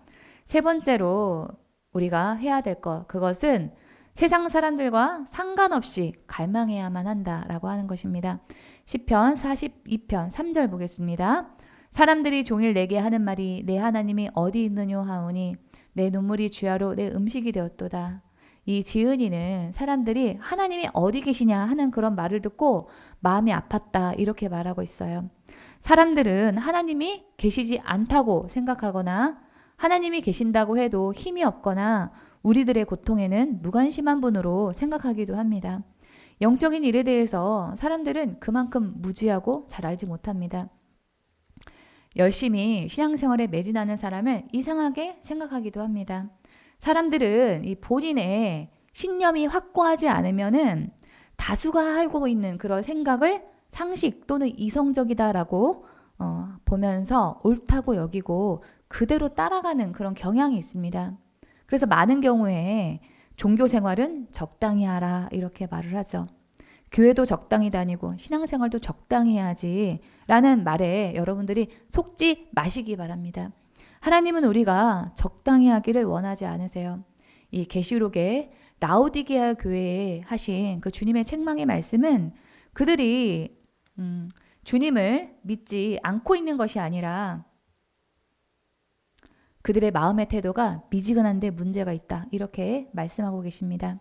세 번째로 우리가 해야 될 것, 그것은 세상 사람들과 상관없이 갈망해야만 한다라고 하는 것입니다. 시편 42편 3절 보겠습니다. 사람들이 종일 내게 하는 말이 내 하나님이 어디 있느뇨 하오니 내 눈물이 주야로 내 음식이 되었도다. 이 지은이는 사람들이 하나님이 어디 계시냐 하는 그런 말을 듣고 마음이 아팠다 이렇게 말하고 있어요. 사람들은 하나님이 계시지 않다고 생각하거나 하나님이 계신다고 해도 힘이 없거나 우리들의 고통에는 무관심한 분으로 생각하기도 합니다. 영적인 일에 대해서 사람들은 그만큼 무지하고 잘 알지 못합니다. 열심히 신앙생활에 매진하는 사람을 이상하게 생각하기도 합니다. 사람들은 이 본인의 신념이 확고하지 않으면은 다수가 알고 있는 그런 생각을 상식 또는 이성적이다라고 보면서 옳다고 여기고 그대로 따라가는 그런 경향이 있습니다. 그래서 많은 경우에 종교 생활은 적당히 하라 이렇게 말을 하죠. 교회도 적당히 다니고 신앙생활도 적당히 해야지 라는 말에 여러분들이 속지 마시기 바랍니다. 하나님은 우리가 적당히 하기를 원하지 않으세요. 이 계시록에 라오디게아 교회에 하신 그 주님의 책망의 말씀은 그들이 주님을 믿지 않고 있는 것이 아니라 그들의 마음의 태도가 미지근한데 문제가 있다. 이렇게 말씀하고 계십니다.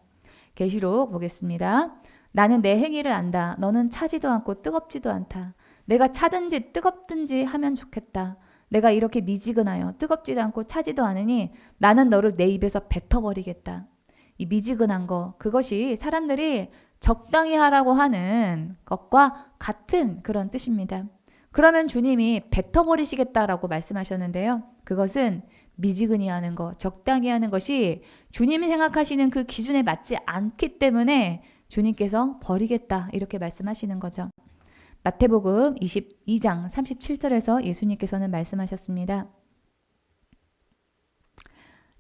계시록 보겠습니다. 나는 내 행위를 안다. 너는 차지도 않고 뜨겁지도 않다. 내가 차든지 뜨겁든지 하면 좋겠다. 내가 이렇게 미지근하여 뜨겁지도 않고 차지도 않으니 나는 너를 내 입에서 뱉어버리겠다. 이 미지근한 거, 그것이 사람들이 적당히 하라고 하는 것과 같은 그런 뜻입니다. 그러면 주님이 뱉어버리시겠다라고 말씀하셨는데요. 그것은 미지근히 하는 것, 적당히 하는 것이 주님이 생각하시는 그 기준에 맞지 않기 때문에 주님께서 버리겠다 이렇게 말씀하시는 거죠. 마태복음 22장 37절에서 예수님께서는 말씀하셨습니다.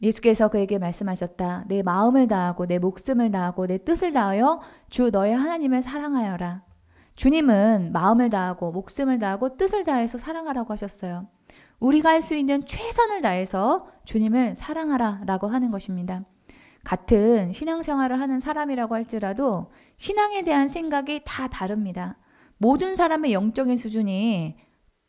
예수께서 그에게 말씀하셨다. 내 마음을 다하고 내 목숨을 다하고 내 뜻을 다하여 주 너의 하나님을 사랑하여라. 주님은 마음을 다하고 목숨을 다하고 뜻을 다해서 사랑하라고 하셨어요. 우리가 할 수 있는 최선을 다해서 주님을 사랑하라 라고 하는 것입니다. 같은 신앙생활을 하는 사람이라고 할지라도 신앙에 대한 생각이 다 다릅니다. 모든 사람의 영적인 수준이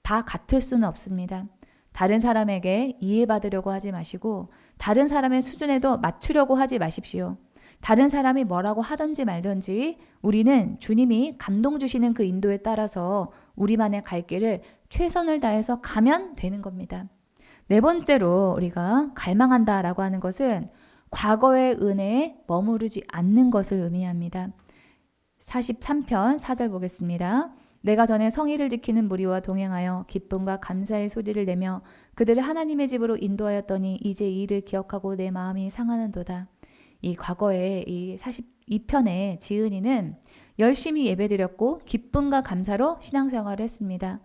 다 같을 수는 없습니다. 다른 사람에게 이해받으려고 하지 마시고 다른 사람의 수준에도 맞추려고 하지 마십시오. 다른 사람이 뭐라고 하든지 말든지 우리는 주님이 감동 주시는 그 인도에 따라서 우리만의 갈 길을 최선을 다해서 가면 되는 겁니다. 네 번째로 우리가 갈망한다라고 하는 것은 과거의 은혜에 머무르지 않는 것을 의미합니다. 43편 4절 보겠습니다. 내가 전에 성의를 지키는 무리와 동행하여 기쁨과 감사의 소리를 내며 그들을 하나님의 집으로 인도하였더니 이제 이 일을 기억하고 내 마음이 상하는도다. 이 과거에 이 42편의 지은이는 열심히 예배드렸고 기쁨과 감사로 신앙생활을 했습니다.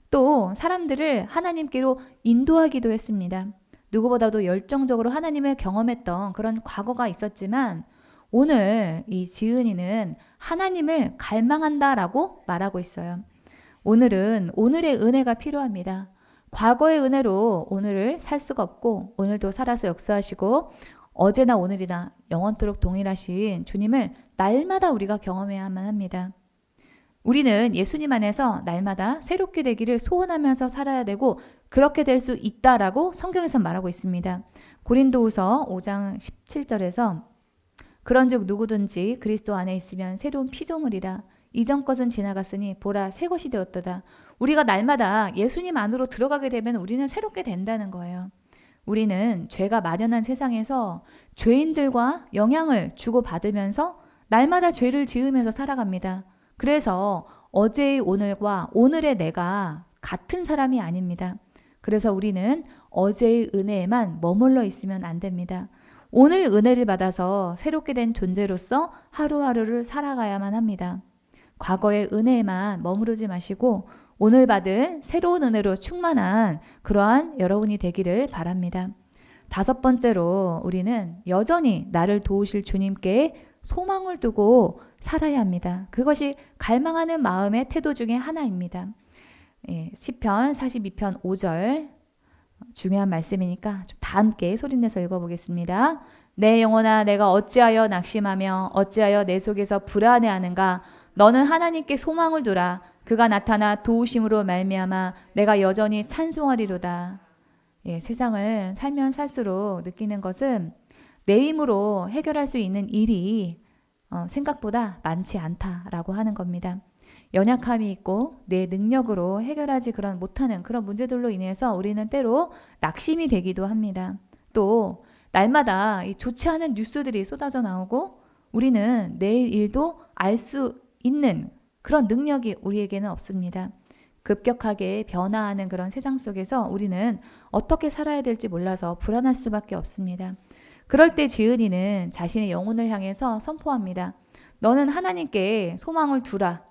또 사람들을 하나님께로 인도하기도 했습니다. 누구보다도 열정적으로 하나님을 경험했던 그런 과거가 있었지만 오늘 이 지은이는 하나님을 갈망한다라고 말하고 있어요. 오늘은 오늘의 은혜가 필요합니다. 과거의 은혜로 오늘을 살 수가 없고 오늘도 살아서 역사하시고 어제나 오늘이나 영원토록 동일하신 주님을 날마다 우리가 경험해야만 합니다. 우리는 예수님 안에서 날마다 새롭게 되기를 소원하면서 살아야 되고 그렇게 될 수 있다라고 성경에서 말하고 있습니다. 고린도후서 5장 17절에서 그런즉 누구든지 그리스도 안에 있으면 새로운 피조물이라 이전 것은 지나갔으니 보라 새 것이 되었도다. 우리가 날마다 예수님 안으로 들어가게 되면 우리는 새롭게 된다는 거예요. 우리는 죄가 만연한 세상에서 죄인들과 영향을 주고받으면서 날마다 죄를 지으면서 살아갑니다. 그래서 어제의 오늘과 오늘의 내가 같은 사람이 아닙니다. 그래서 우리는 어제의 은혜에만 머물러 있으면 안 됩니다. 오늘 은혜를 받아서 새롭게 된 존재로서 하루하루를 살아가야만 합니다. 과거의 은혜에만 머무르지 마시고 오늘 받은 새로운 은혜로 충만한 그러한 여러분이 되기를 바랍니다. 다섯 번째로 우리는 여전히 나를 도우실 주님께 소망을 두고 살아야 합니다. 그것이 갈망하는 마음의 태도 중에 하나입니다. 시편 42편 5절 중요한 말씀이니까 다 함께 소리내서 읽어보겠습니다. 내 영혼아 내가 어찌하여 낙심하며 어찌하여 내 속에서 불안해하는가. 너는 하나님께 소망을 두라. 그가 나타나 도우심으로 말미암아 내가 여전히 찬송하리로다. 세상을 살면 살수록 느끼는 것은 내 힘으로 해결할 수 있는 일이 생각보다 많지 않다라고 하는 겁니다. 연약함이 있고 내 능력으로 해결하지 못하는 그런 문제들로 인해서 우리는 때로 낙심이 되기도 합니다. 또 날마다 이 좋지 않은 뉴스들이 쏟아져 나오고 우리는 내일 일도 알 수 있는 그런 능력이 우리에게는 없습니다. 급격하게 변화하는 그런 세상 속에서 우리는 어떻게 살아야 될지 몰라서 불안할 수밖에 없습니다. 그럴 때 지은이는 자신의 영혼을 향해서 선포합니다. 너는 하나님께 소망을 두라.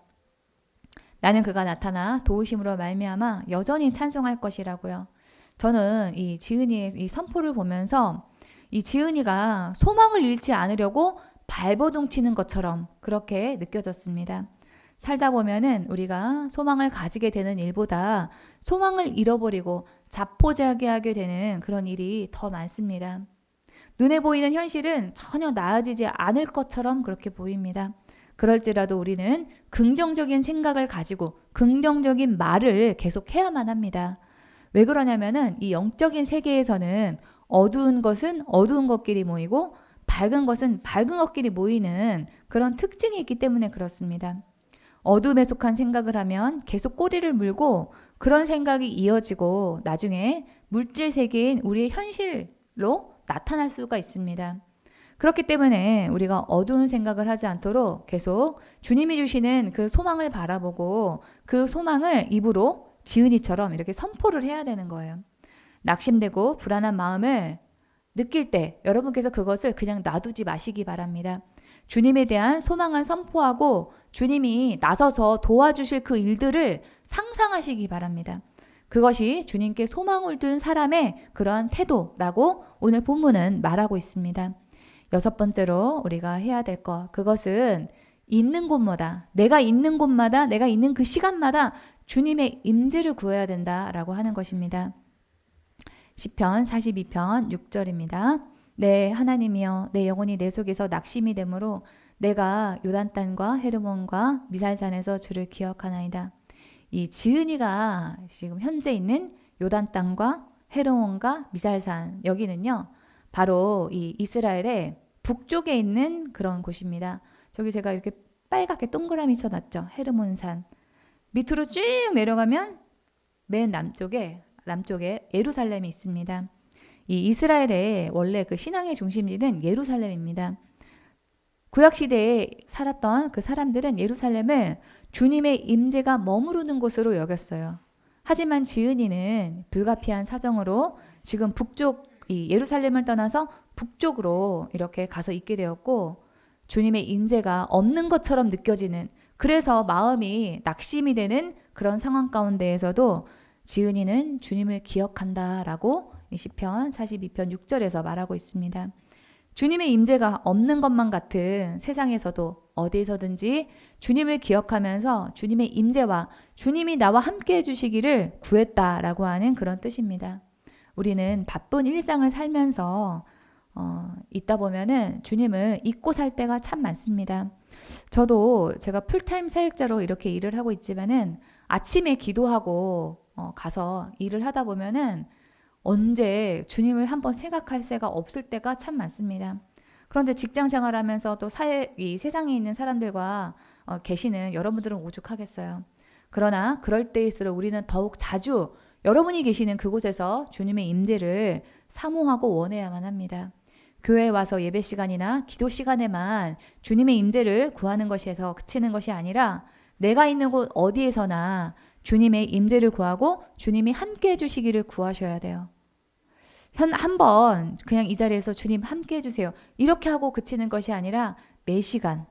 나는 그가 나타나 도우심으로 말미암아 여전히 찬송할 것이라고요. 저는 이 지은이의 이 선포를 보면서 이 지은이가 소망을 잃지 않으려고 발버둥 치는 것처럼 그렇게 느껴졌습니다. 살다 보면은 우리가 소망을 가지게 되는 일보다 소망을 잃어버리고 자포자기하게 되는 그런 일이 더 많습니다. 눈에 보이는 현실은 전혀 나아지지 않을 것처럼 그렇게 보입니다. 그럴지라도 우리는 긍정적인 생각을 가지고 긍정적인 말을 계속 해야만 합니다. 왜 그러냐면은 이 영적인 세계에서는 어두운 것은 어두운 것끼리 모이고 밝은 것은 밝은 것끼리 모이는 그런 특징이 있기 때문에 그렇습니다. 어둠에 속한 생각을 하면 계속 꼬리를 물고 그런 생각이 이어지고 나중에 물질 세계인 우리의 현실로 나타날 수가 있습니다. 그렇기 때문에 우리가 어두운 생각을 하지 않도록 계속 주님이 주시는 그 소망을 바라보고 그 소망을 입으로 지은이처럼 이렇게 선포를 해야 되는 거예요. 낙심되고 불안한 마음을 느낄 때 여러분께서 그것을 그냥 놔두지 마시기 바랍니다. 주님에 대한 소망을 선포하고 주님이 나서서 도와주실 그 일들을 상상하시기 바랍니다. 그것이 주님께 소망을 둔 사람의 그러한 태도라고 오늘 본문은 말하고 있습니다. 6번째로 우리가 해야 될 것, 그것은 있는 곳마다, 내가 있는 곳마다, 내가 있는 그 시간마다 주님의 임재를 구해야 된다라고 하는 것입니다. 시편 42편 6절입니다. 네, 하나님이여, 내 영혼이 내 속에서 낙심이 되므로 내가 요단단과 헤르몬과 미살산에서 주를 기억하나이다. 이 지은이가 지금 현재 있는 요단 땅과 헤르몬과 미살산, 여기는요 바로 이 이스라엘의 북쪽에 있는 그런 곳입니다. 저기 제가 이렇게 빨갛게 동그라미 쳐놨죠. 헤르몬산 밑으로 쭉 내려가면 맨 남쪽에 예루살렘이 있습니다. 이 이스라엘의 원래 그 신앙의 중심지는 예루살렘입니다. 구약시대에 살았던 그 사람들은 예루살렘을 주님의 임재가 머무르는 곳으로 여겼어요. 하지만 지은이는 불가피한 사정으로 지금 북쪽 이 예루살렘을 떠나서 북쪽으로 이렇게 가서 있게 되었고 주님의 임재가 없는 것처럼 느껴지는, 그래서 마음이 낙심이 되는 그런 상황 가운데에서도 지은이는 주님을 기억한다라고 시편 42편 6절에서 말하고 있습니다. 주님의 임재가 없는 것만 같은 세상에서도 어디에서든지 주님을 기억하면서 주님의 임재와 주님이 나와 함께 해주시기를 구했다라고 하는 그런 뜻입니다. 우리는 바쁜 일상을 살면서 있다 보면은 주님을 잊고 살 때가 참 많습니다. 저도 제가 풀타임 사역자로 이렇게 일을 하고 있지만은 아침에 기도하고 가서 일을 하다 보면은 언제 주님을 한번 생각할 새가 없을 때가 참 많습니다. 그런데 직장 생활하면서 또 이 세상에 있는 사람들과 계시는 여러분들은 오죽하겠어요. 그러나 그럴 때일수록 우리는 더욱 자주 여러분이 계시는 그곳에서 주님의 임재를 사모하고 원해야만 합니다. 교회에 와서 예배 시간이나 기도 시간에만 주님의 임재를 구하는 것에서 그치는 것이 아니라 내가 있는 곳 어디에서나 주님의 임재를 구하고 주님이 함께 해주시기를 구하셔야 돼요. 한번 그냥 이 자리에서 주님 함께 해주세요 이렇게 하고 그치는 것이 아니라 매 시간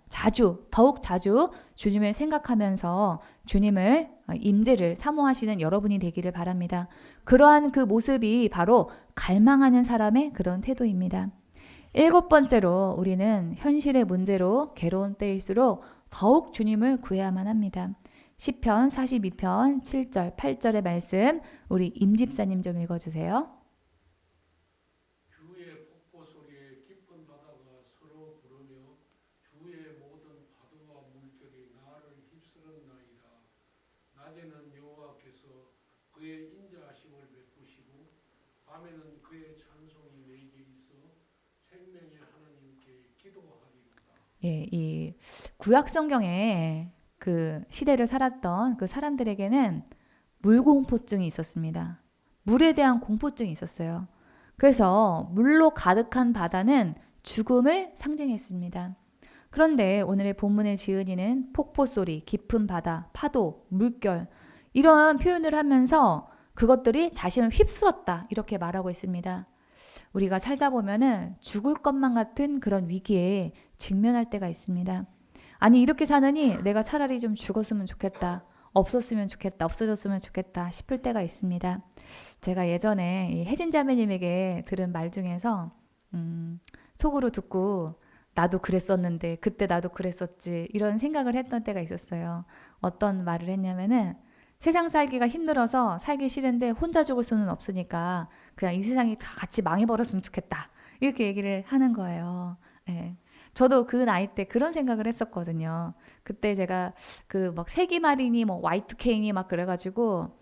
더욱 자주 주님을 생각하면서 주님을 임재를 사모하시는 여러분이 되기를 바랍니다. 그러한 그 모습이 바로 갈망하는 사람의 그런 태도입니다. 7번째로 우리는 현실의 문제로 괴로운 때일수록 더욱 주님을 구해야만 합니다. 시편 42편 7절 8절의 말씀 우리 임집사님 좀 읽어주세요. 주의 폭포 소리에 깊은 바다가 서로 부르며 주의 모든 파도와 물결이 나를 휩쓸었나이다. 낮에는 여호와께서 그의 인자하심을 베푸시고 밤에는 그의 찬송이 내게 있어 생명의 하나님께 기도하리로다. 예, 이 구약 성경에 그 시대를 살았던 그 사람들에게는 물공포증이 있었습니다. 물에 대한 공포증이 있었어요. 그래서 물로 가득한 바다는 죽음을 상징했습니다. 그런데 오늘의 본문의 지은이는 폭포 소리, 깊은 바다, 파도, 물결 이런 표현을 하면서 그것들이 자신을 휩쓸었다 이렇게 말하고 있습니다. 우리가 살다 보면은 죽을 것만 같은 그런 위기에 직면할 때가 있습니다. 아니 이렇게 사느니 내가 차라리 좀 죽었으면 좋겠다. 없었으면 좋겠다. 없어졌으면 좋겠다 싶을 때가 있습니다. 제가 예전에 혜진 자매님에게 들은 말 중에서 속으로 듣고 나도 그랬었는데 그때 나도 그랬었지 이런 생각을 했던 때가 있었어요. 어떤 말을 했냐면은 세상 살기가 힘들어서 살기 싫은데 혼자 죽을 수는 없으니까 그냥 이 세상이 다 같이 망해버렸으면 좋겠다 이렇게 얘기를 하는 거예요. 예. 저도 그 나이 때 그런 생각을 했었거든요. 그때 제가 그 막 세기말이니 뭐 Y2K니 막 그래가지고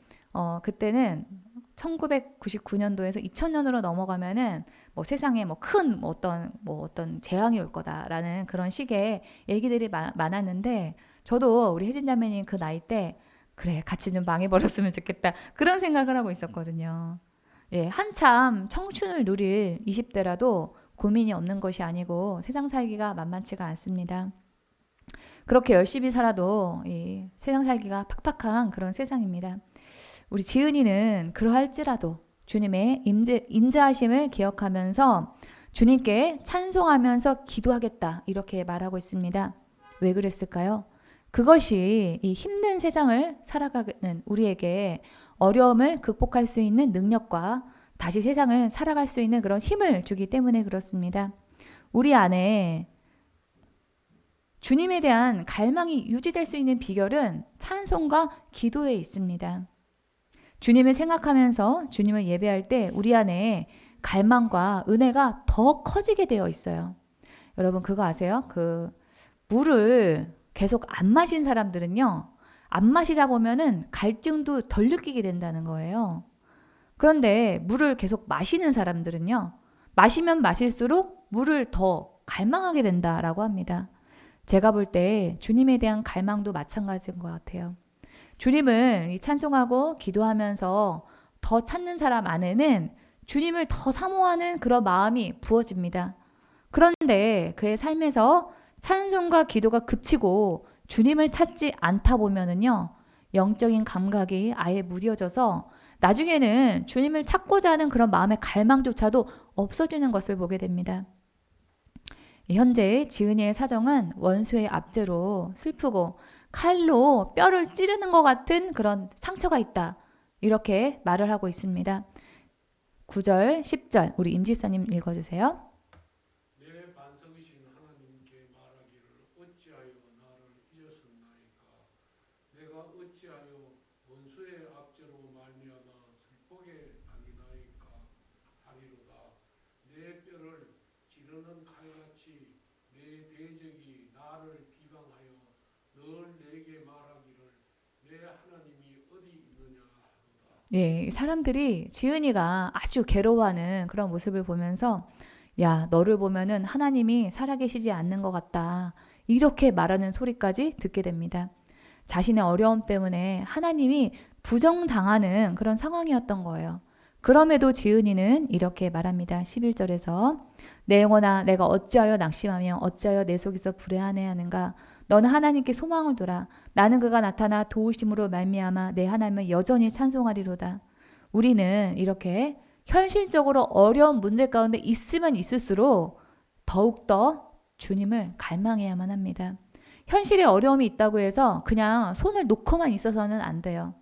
그때는 1999년도에서 2000년으로 넘어가면은 뭐 세상에 뭐 큰 어떤 재앙이 올 거다라는 그런 식의 얘기들이 많았는데 저도 우리 혜진 자매님 그 나이 때 그래 같이 좀 망해버렸으면 좋겠다 그런 생각을 하고 있었거든요. 예, 한참 청춘을 누릴 20대라도 고민이 없는 것이 아니고 세상 살기가 만만치가 않습니다. 그렇게 열심히 살아도 이 세상 살기가 팍팍한 그런 세상입니다. 우리 지은이는 그러할지라도 주님의 인자하심을 기억하면서 주님께 찬송하면서 기도하겠다 이렇게 말하고 있습니다. 왜 그랬을까요? 그것이 이 힘든 세상을 살아가는 우리에게 어려움을 극복할 수 있는 능력과 다시 세상을 살아갈 수 있는 그런 힘을 주기 때문에 그렇습니다. 우리 안에 주님에 대한 갈망이 유지될 수 있는 비결은 찬송과 기도에 있습니다. 주님을 생각하면서 주님을 예배할 때 우리 안에 갈망과 은혜가 더 커지게 되어 있어요. 여러분 그거 아세요? 그 물을 계속 안 마신 사람들은요. 안 마시다 보면은 갈증도 덜 느끼게 된다는 거예요. 그런데 물을 계속 마시는 사람들은요. 마시면 마실수록 물을 더 갈망하게 된다라고 합니다. 제가 볼 때 주님에 대한 갈망도 마찬가지인 것 같아요. 주님을 찬송하고 기도하면서 더 찾는 사람 안에는 주님을 더 사모하는 그런 마음이 부어집니다. 그런데 그의 삶에서 찬송과 기도가 그치고 주님을 찾지 않다 보면은요, 영적인 감각이 아예 무뎌져서 나중에는 주님을 찾고자 하는 그런 마음의 갈망조차도 없어지는 것을 보게 됩니다. 현재 지은이의 사정은 원수의 압제로 슬프고 칼로 뼈를 찌르는 것 같은 그런 상처가 있다. 이렇게 말을 하고 있습니다. 9절, 10절 우리 임집사님 읽어주세요. 내 반석이신 하나님께 말하기를 어찌하여 나를 잊었었나이까. 내가 어찌하여 원수의 압제로 말미암아 슬프게 아니나이까 하리로다. 내 뼈를 찌르는 칼같이 내 대적이 나를 비방하여 늘 내게 말하기를 내 하나님이 어디 있느냐 하도다. 예, 사람들이 지은이가 아주 괴로워하는 그런 모습을 보면서 야, 너를 보면은 하나님이 살아계시지 않는 것 같다. 이렇게 말하는 소리까지 듣게 됩니다. 자신의 어려움 때문에 하나님이 부정당하는 그런 상황이었던 거예요. 그럼에도 지은이는 이렇게 말합니다. 11절에서 내 영혼아 내가 어찌하여 낙심하며 어찌하여 내 속에서 불행하네하는가. 너는 하나님께 소망을 두라. 나는 그가 나타나 도우심으로 말미암아 내 하나님을 여전히 찬송하리로다. 우리는 이렇게 현실적으로 어려운 문제 가운데 있으면 있을수록 더욱더 주님을 갈망해야만 합니다. 현실에 어려움이 있다고 해서 그냥 손을 놓고만 있어서는 안 돼요.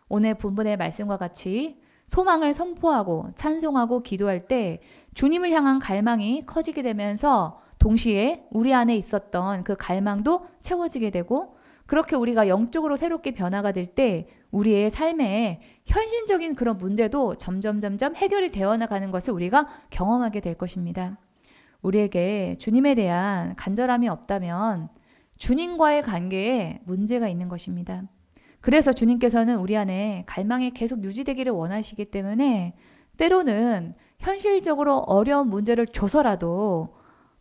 오늘 본문의 말씀과 같이 소망을 선포하고 찬송하고 기도할 때 주님을 향한 갈망이 커지게 되면서 동시에 우리 안에 있었던 그 갈망도 채워지게 되고 그렇게 우리가 영적으로 새롭게 변화가 될 때 우리의 삶에 현실적인 그런 문제도 점점 해결이 되어 나가는 것을 우리가 경험하게 될 것입니다. 우리에게 주님에 대한 간절함이 없다면 주님과의 관계에 문제가 있는 것입니다. 그래서 주님께서는 우리 안에 갈망이 계속 유지되기를 원하시기 때문에 때로는 현실적으로 어려운 문제를 줘서라도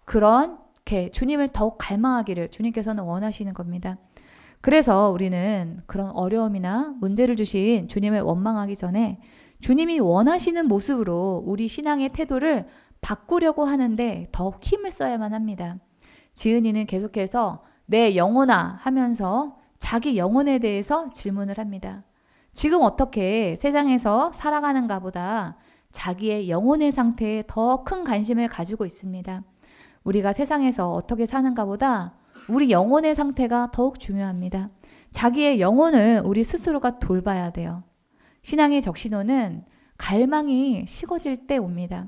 그렇게 주님을 더욱 갈망하기를 주님께서는 원하시는 겁니다. 그래서 우리는 그런 어려움이나 문제를 주신 주님을 원망하기 전에 주님이 원하시는 모습으로 우리 신앙의 태도를 바꾸려고 하는데 더욱 힘을 써야만 합니다. 지은이는 계속해서 내 영혼아 하면서 자기 영혼에 대해서 질문을 합니다. 지금 어떻게 세상에서 살아가는가 보다 자기의 영혼의 상태에 더 큰 관심을 가지고 있습니다. 우리가 세상에서 어떻게 사는가 보다 우리 영혼의 상태가 더욱 중요합니다. 자기의 영혼을 우리 스스로가 돌봐야 돼요. 신앙의 적신호는 갈망이 식어질 때 옵니다.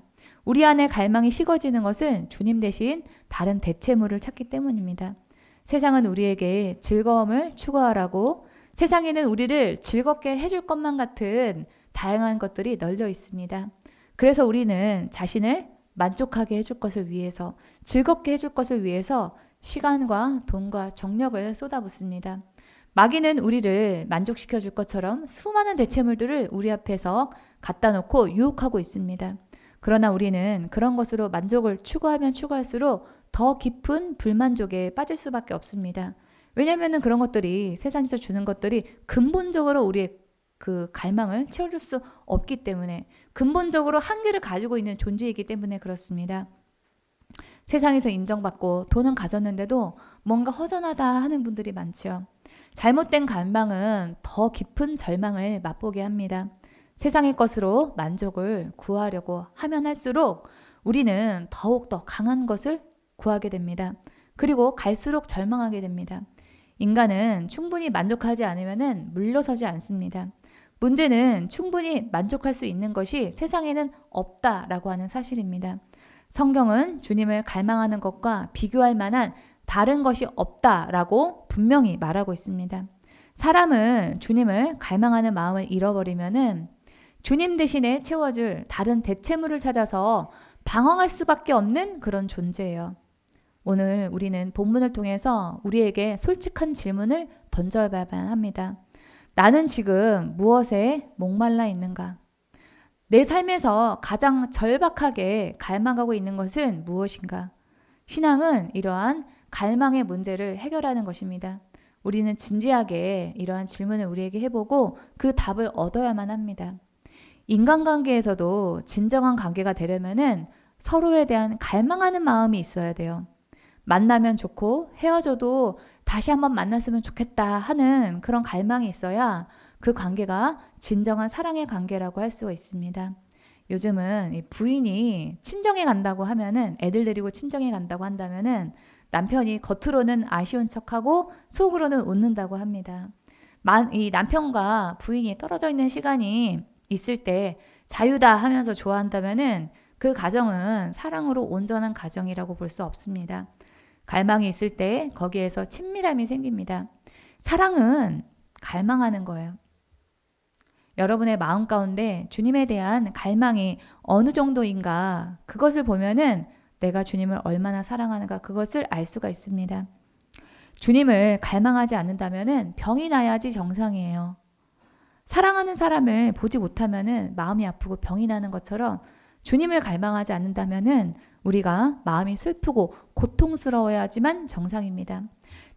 우리 안에 갈망이 식어지는 것은 주님 대신 다른 대체물을 찾기 때문입니다. 세상은 우리에게 즐거움을 추구하라고, 세상에는 우리를 즐겁게 해줄 것만 같은 다양한 것들이 널려 있습니다. 그래서 우리는 자신을 만족하게 해줄 것을 위해서, 즐겁게 해줄 것을 위해서 시간과 돈과 정력을 쏟아붓습니다. 마귀는 우리를 만족시켜 줄 것처럼 수많은 대체물들을 우리 앞에서 갖다 놓고 유혹하고 있습니다. 그러나 우리는 그런 것으로 만족을 추구하면 추구할수록 더 깊은 불만족에 빠질 수밖에 없습니다. 왜냐하면 그런 것들이, 세상에서 주는 것들이 근본적으로 우리의 그 갈망을 채워줄 수 없기 때문에, 근본적으로 한계를 가지고 있는 존재이기 때문에 그렇습니다. 세상에서 인정받고 돈은 가졌는데도 뭔가 허전하다 하는 분들이 많죠. 잘못된 갈망은 더 깊은 절망을 맛보게 합니다. 세상의 것으로 만족을 구하려고 하면 할수록 우리는 더욱 더 강한 것을 구하게 됩니다. 그리고 갈수록 절망하게 됩니다. 인간은 충분히 만족하지 않으면 물러서지 않습니다. 문제는 충분히 만족할 수 있는 것이 세상에는 없다라고 하는 사실입니다. 성경은 주님을 갈망하는 것과 비교할 만한 다른 것이 없다라고 분명히 말하고 있습니다. 사람은 주님을 갈망하는 마음을 잃어버리면은 주님 대신에 채워줄 다른 대체물을 찾아서 방황할 수밖에 없는 그런 존재예요. 오늘 우리는 본문을 통해서 우리에게 솔직한 질문을 던져봐야만 합니다. 나는 지금 무엇에 목말라 있는가? 내 삶에서 가장 절박하게 갈망하고 있는 것은 무엇인가? 신앙은 이러한 갈망의 문제를 해결하는 것입니다. 우리는 진지하게 이러한 질문을 우리에게 해보고 그 답을 얻어야만 합니다. 인간관계에서도 진정한 관계가 되려면은 서로에 대한 갈망하는 마음이 있어야 돼요. 만나면 좋고 헤어져도 다시 한번 만났으면 좋겠다 하는 그런 갈망이 있어야 그 관계가 진정한 사랑의 관계라고 할 수가 있습니다. 요즘은 이 부인이 친정에 간다고 하면은, 애들 데리고 친정에 간다고 한다면은 남편이 겉으로는 아쉬운 척하고 속으로는 웃는다고 합니다. 이 남편과 부인이 떨어져 있는 시간이 있을 때 자유다 하면서 좋아한다면은 그 가정은 사랑으로 온전한 가정이라고 볼 수 없습니다. 갈망이 있을 때 거기에서 친밀함이 생깁니다. 사랑은 갈망하는 거예요. 여러분의 마음 가운데 주님에 대한 갈망이 어느 정도인가, 그것을 보면은 내가 주님을 얼마나 사랑하는가, 그것을 알 수가 있습니다. 주님을 갈망하지 않는다면은 병이 나야지 정상이에요. 사랑하는 사람을 보지 못하면은 마음이 아프고 병이 나는 것처럼 주님을 갈망하지 않는다면은 우리가 마음이 슬프고 고통스러워야지만 정상입니다.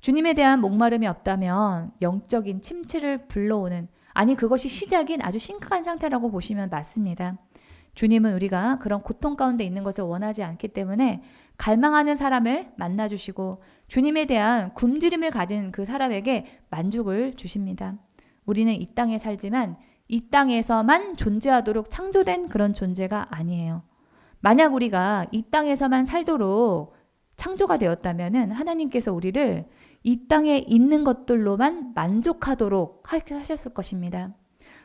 주님에 대한 목마름이 없다면 영적인 침체를 불러오는, 아니 그것이 시작인 아주 심각한 상태라고 보시면 맞습니다. 주님은 우리가 그런 고통 가운데 있는 것을 원하지 않기 때문에 갈망하는 사람을 만나주시고 주님에 대한 굶주림을 가진 그 사람에게 만족을 주십니다. 우리는 이 땅에 살지만 이 땅에서만 존재하도록 창조된 그런 존재가 아니에요. 만약 우리가 이 땅에서만 살도록 창조가 되었다면 하나님께서 우리를 이 땅에 있는 것들로만 만족하도록 하셨을 것입니다.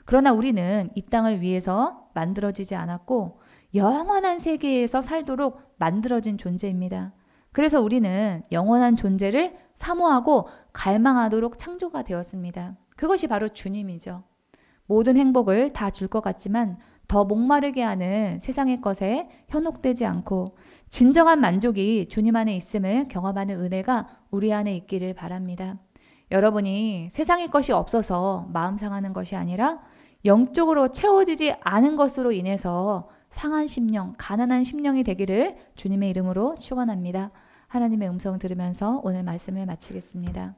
그러나 우리는 이 땅을 위해서 만들어지지 않았고 영원한 세계에서 살도록 만들어진 존재입니다. 그래서 우리는 영원한 존재를 사모하고 갈망하도록 창조가 되었습니다. 그것이 바로 주님이죠. 모든 행복을 다 줄 것 같지만 더 목마르게 하는 세상의 것에 현혹되지 않고 진정한 만족이 주님 안에 있음을 경험하는 은혜가 우리 안에 있기를 바랍니다. 여러분이 세상의 것이 없어서 마음 상하는 것이 아니라 영적으로 채워지지 않은 것으로 인해서 상한 심령, 가난한 심령이 되기를 주님의 이름으로 축원합니다. 하나님의 음성 들으면서 오늘 말씀을 마치겠습니다.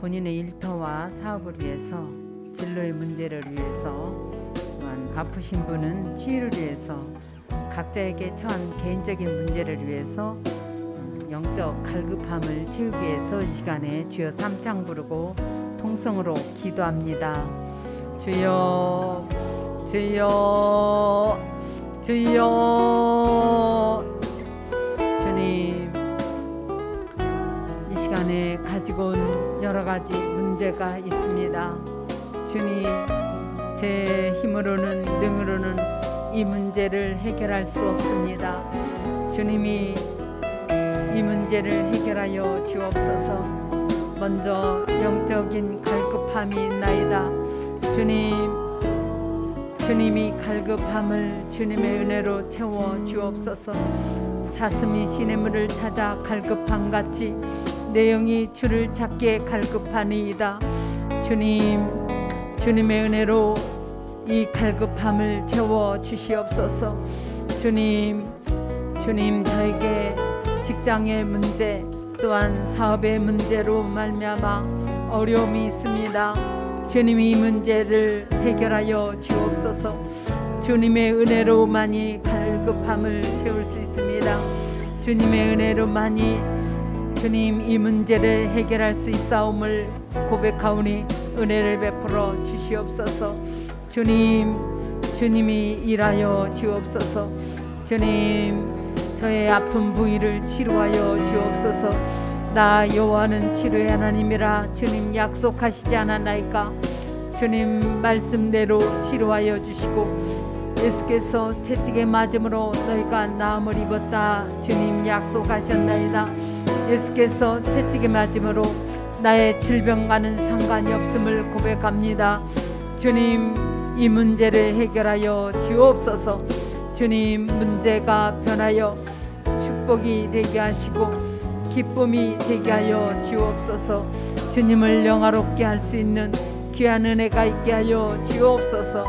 본인의 일터와 사업을 위해서, 진로의 문제를 위해서, 또한 아프신 분은 치유를 위해서, 각자에게 처한 개인적인 문제를 위해서 영적 갈급함을 채우기 위해서 이 시간에 주여 삼창 부르고 통성으로 기도합니다. 주여, 주여, 주여. 주님, 이 시간에 가지고 온 여러 가지 문제가 있습니다. 주님, 제 힘으로는 능으로는 이 문제를 해결할 수 없습니다. 주님이 이 문제를 해결하여 주옵소서. 먼저 영적인 갈급함이 있나이다. 주님이 갈급함을 주님의 은혜로 채워 주옵소서. 사슴이 시냇물을 찾아 갈급함같이 내 영이 주를 찾게 갈급하니이다. 주님의 은혜로 이 갈급함을 채워 주시옵소서. 주님, 저에게 직장의 문제 또한 사업의 문제로 말미암아 어려움이 있습니다. 주님이 이 문제를 해결하여 주옵소서. 주님의 은혜로만이 갈급함을 채울 수 있습니다. 주님의 은혜로만이 주님 이 문제를 해결할 수 있사옴을 고백하오니 은혜를 베풀어 주시옵소서. 주님이 일하여 주옵소서. 주님, 저의 아픈 부위를 치료하여 주옵소서. 나 여호와는 치료의 하나님이라 주님 약속하시지 않았나이까. 주님 말씀대로 치료하여 주시고 예수께서 채찍에 맞음으로 너희가 나음을 입었다 주님 약속하셨나이다. 예수께서 채찍에 맞음으로 나의 질병과는 상관이 없음을 고백합니다. 주님, 이 문제를 해결하여 주옵소서. 주님, 문제가 변하여 축복이 되게 하시고 기쁨이 되게 하여 주옵소서. 주님을 영화롭게 할 수 있는 귀한 은혜가 있게 하여 주옵소서.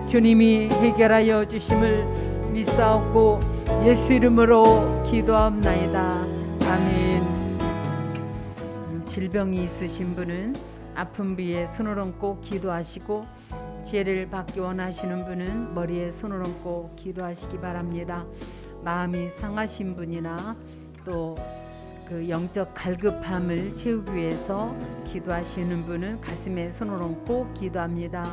주님이 해결하여 주심을 믿사옵고 예수 이름으로 기도합나이다. 아멘. 질병이 있으신 분은 아픈 부위에 손을 얹고 기도하시고, 지혜를 받기 원하시는 분은 머리에 손을 얹고 기도하시기 바랍니다. 마음이 상하신 분이나 또 그 영적 갈급함을 채우기 위해서 기도하시는 분은 가슴에 손을 얹고 기도합니다.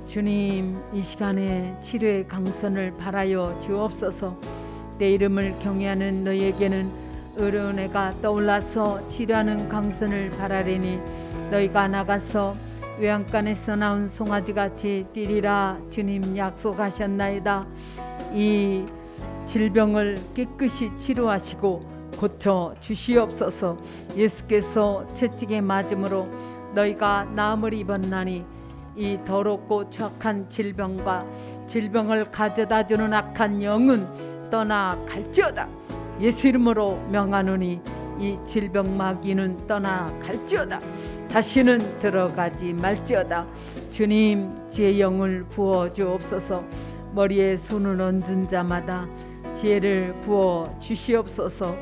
주님, 이 시간에 치료의 강선을 바라여 주옵소서. 내 이름을 경외하는 너희에게는 의뢰은혜가 떠올라서 치료하는 강선을 바라리니 너희가 나가서 외양간에서 나온 송아지같이 뛰리라 주님 약속하셨나이다. 이 질병을 깨끗이 치료하시고 고쳐 주시옵소서. 예수께서 채찍에 맞음으로 너희가 나음을 입었나니 이 더럽고 추악한 질병을 가져다주는 악한 영은 떠나갈지어다. 예수 이름으로 명하노니 이 질병 마귀는 떠나갈지어다. 다시는 들어가지 말지어다. 주님, 지혜의 영을 부어 주옵소서. 머리에 손을 얹은 자마다 지혜를 부어 주시옵소서.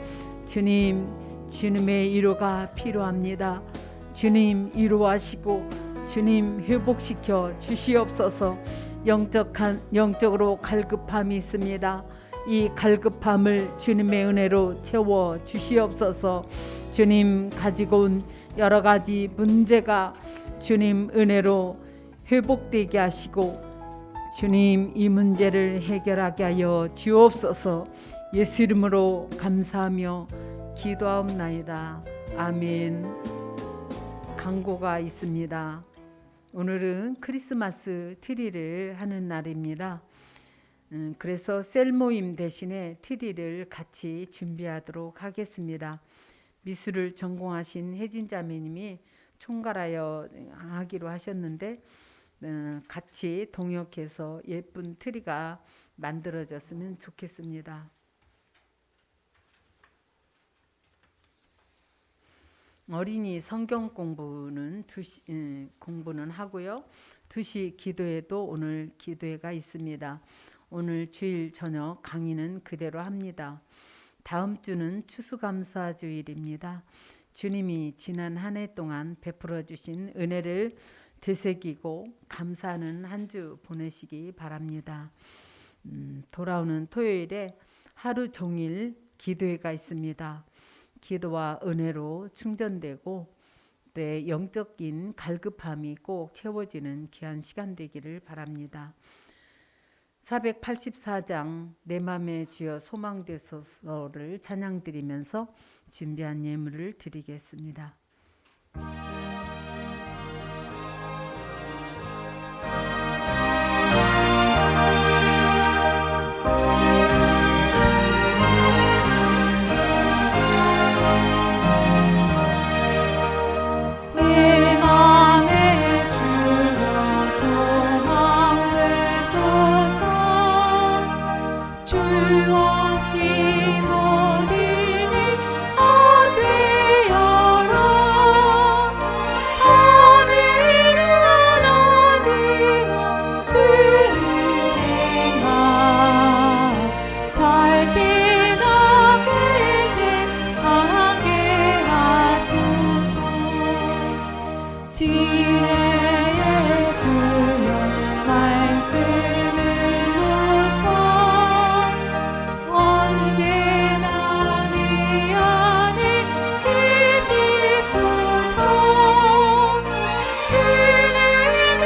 주님, 주님의 위로가 필요합니다. 주님, 위로하시고 주님 회복시켜 주시옵소서. 영적으로 갈급함이 있습니다. 이 갈급함을 주님의 은혜로 채워 주시옵소서. 주님, 가지고 온 여러 가지 문제가 주님 은혜로 회복되게 하시고 주님 이 문제를 해결하게 하여 주옵소서. 예수 이름으로 감사하며 기도하옵나이다. 아멘. 광고가 있습니다. 오늘은 크리스마스 트리를 하는 날입니다. 그래서 셀 모임 대신에 트리를 같이 준비하도록 하겠습니다. 미술을 전공하신 혜진 자매님이 총괄하여 하기로 하셨는데 같이 동역해서 예쁜 트리가 만들어졌으면 좋겠습니다. 어린이 성경 공부는 공부는 하고요. 2시 기도회도 오늘 기도회가 있습니다. 오늘 주일 저녁 강의는 그대로 합니다. 다음 주는 추수감사주일입니다. 주님이 지난 한 해 동안 베풀어 주신 은혜를 되새기고 감사하는 한 주 보내시기 바랍니다. 돌아오는 토요일에 하루 종일 기도회가 있습니다. 기도와 은혜로 충전되고 내 영적인 갈급함이 꼭 채워지는 귀한 시간 되기를 바랍니다. 484장 내 맘에 주여 소망되소서를 찬양드리면서 준비한 예물을 드리겠습니다. 내 맘에 주여 소망되소서 주 없이 모든 일 헛되어라 하늘은 어지나 주님 생각 잘 때나 깰때 함께하소서 지혜의 주여 말씀으로서 언제나 내 안에 계시소서 주는 내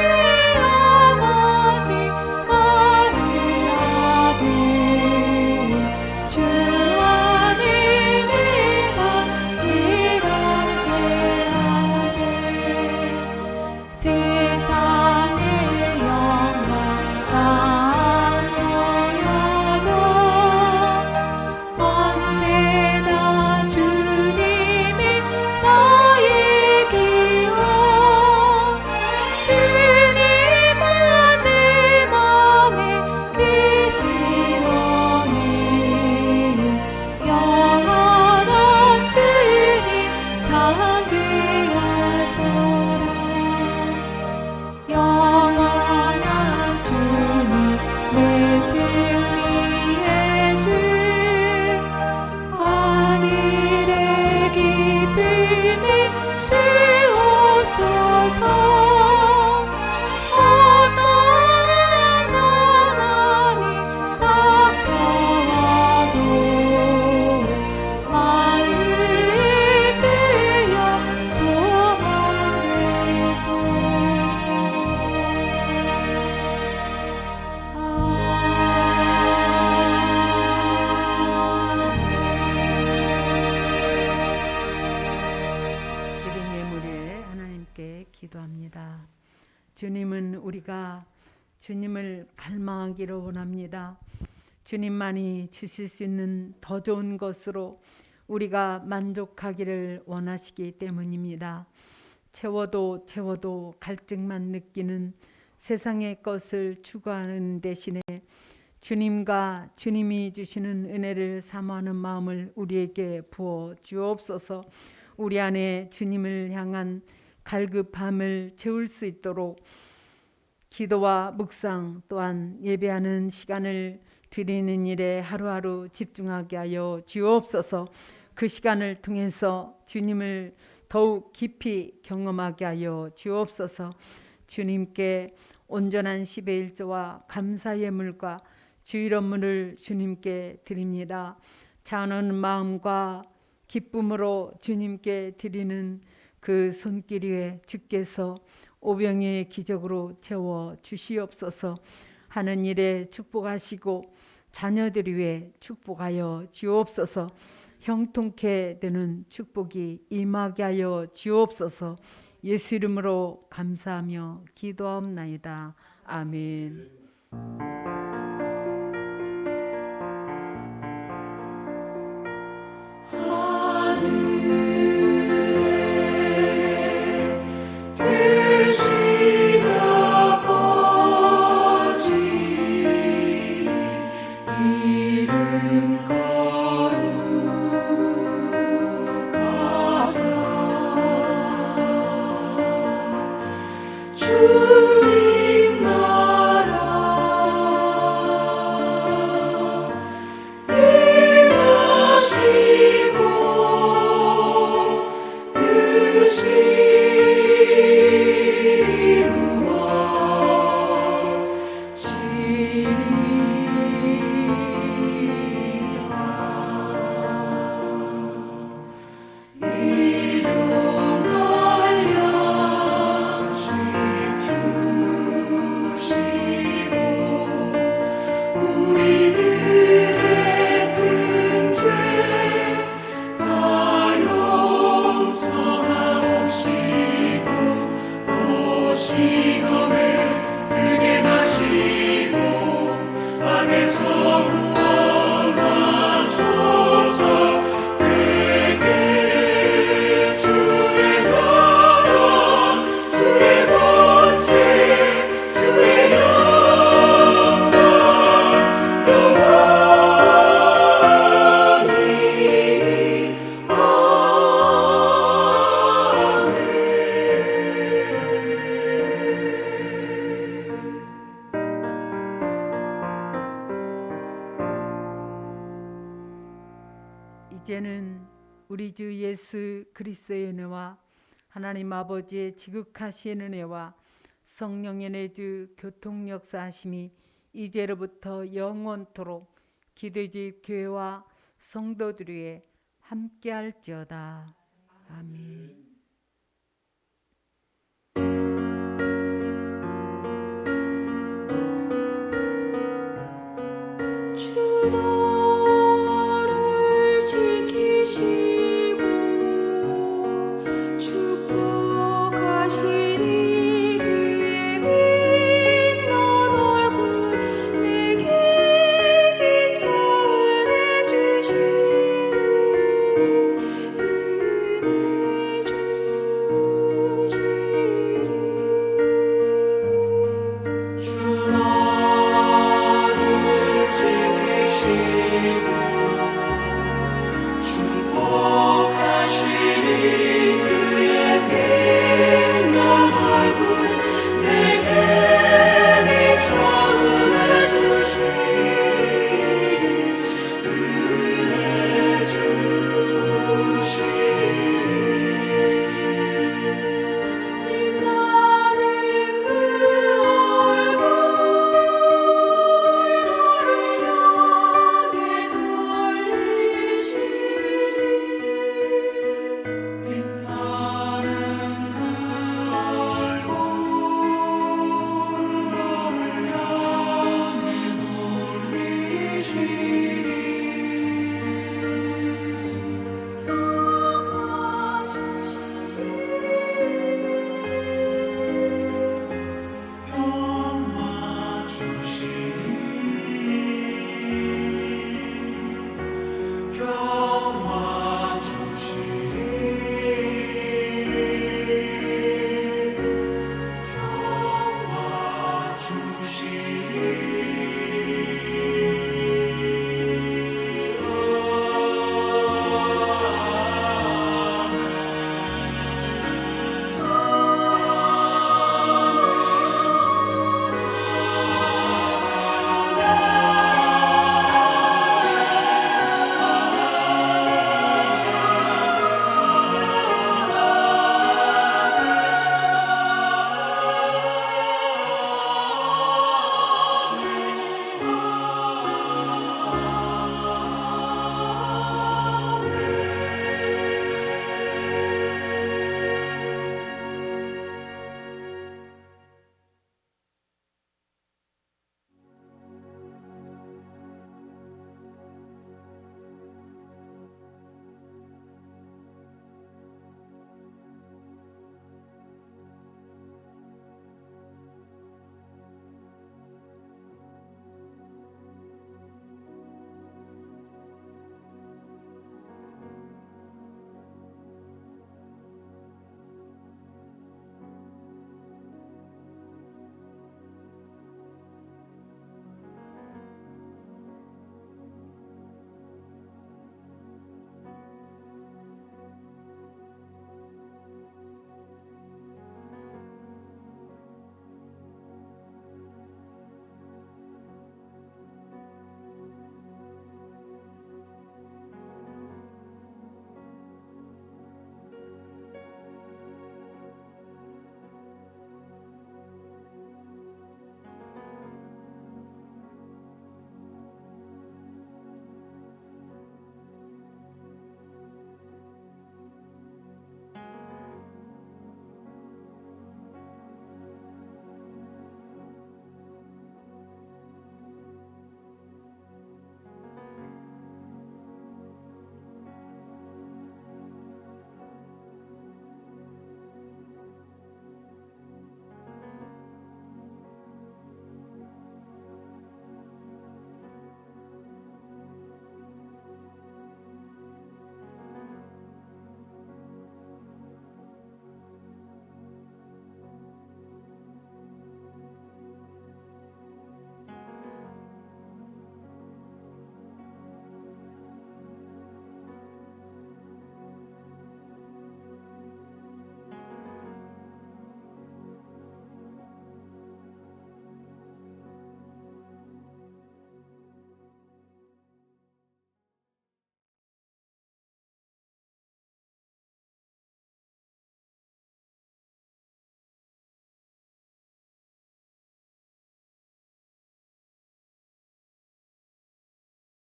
아버지 나를 아들 주 안에 내가 이롭게 하네 세상의 영광 난 보여도 언제나 주님이 나의 기원 주님만 내 맘에 계시오니 영원한 주님 장대하셔라 영원한 주님 내 승리의 주 하늘의 기쁨에 주옵소서 어떠한 고난이 닥쳐와도 만유의 주여 소망되소서 드린 예물을 하나님께 기도합니다. 주님은 우리가 주님을 갈망하기를 원합니다. 주님만이 주실 수 있는 더 좋은 것으로 우리가 만족하기를 원하시기 때문입니다. 채워도 채워도 갈증만 느끼는 세상의 것을 추구하는 대신에 주님과 주님이 주시는 은혜를 사모하는 마음을 우리에게 부어 주옵소서. 우리 안에 주님을 향한 갈급함을 채울 수 있도록 기도와 묵상 또한 예배하는 시간을 드리는 일에 하루하루 집중하게 하여 주옵소서. 그 시간을 통해서 주님을 더욱 깊이 경험하게 하여 주옵소서. 주님께 온전한 10의 1조와 감사 예물과 주일 업무를 주님께 드립니다. 찬원하는 마음과 기쁨으로 주님께 드리는 그 손길 위에 주께서 오병이의 기적으로 채워 주시옵소서. 하는 일에 축복하시고 자녀들 위해 축복하여 주옵소서. 형통케 되는 축복이 임하게 하여 주옵소서. 예수 이름으로 감사하며 기도하옵나이다. 아멘. 주님 나라 이제는 우리 주 예수 그리스도의 은혜와 하나님 아버지의 지극하신 은혜와 성령의 내주 교통 역사하심이 이제로부터 영원토록 기도집 교회와 성도들 위에 함께할지어다. 아멘.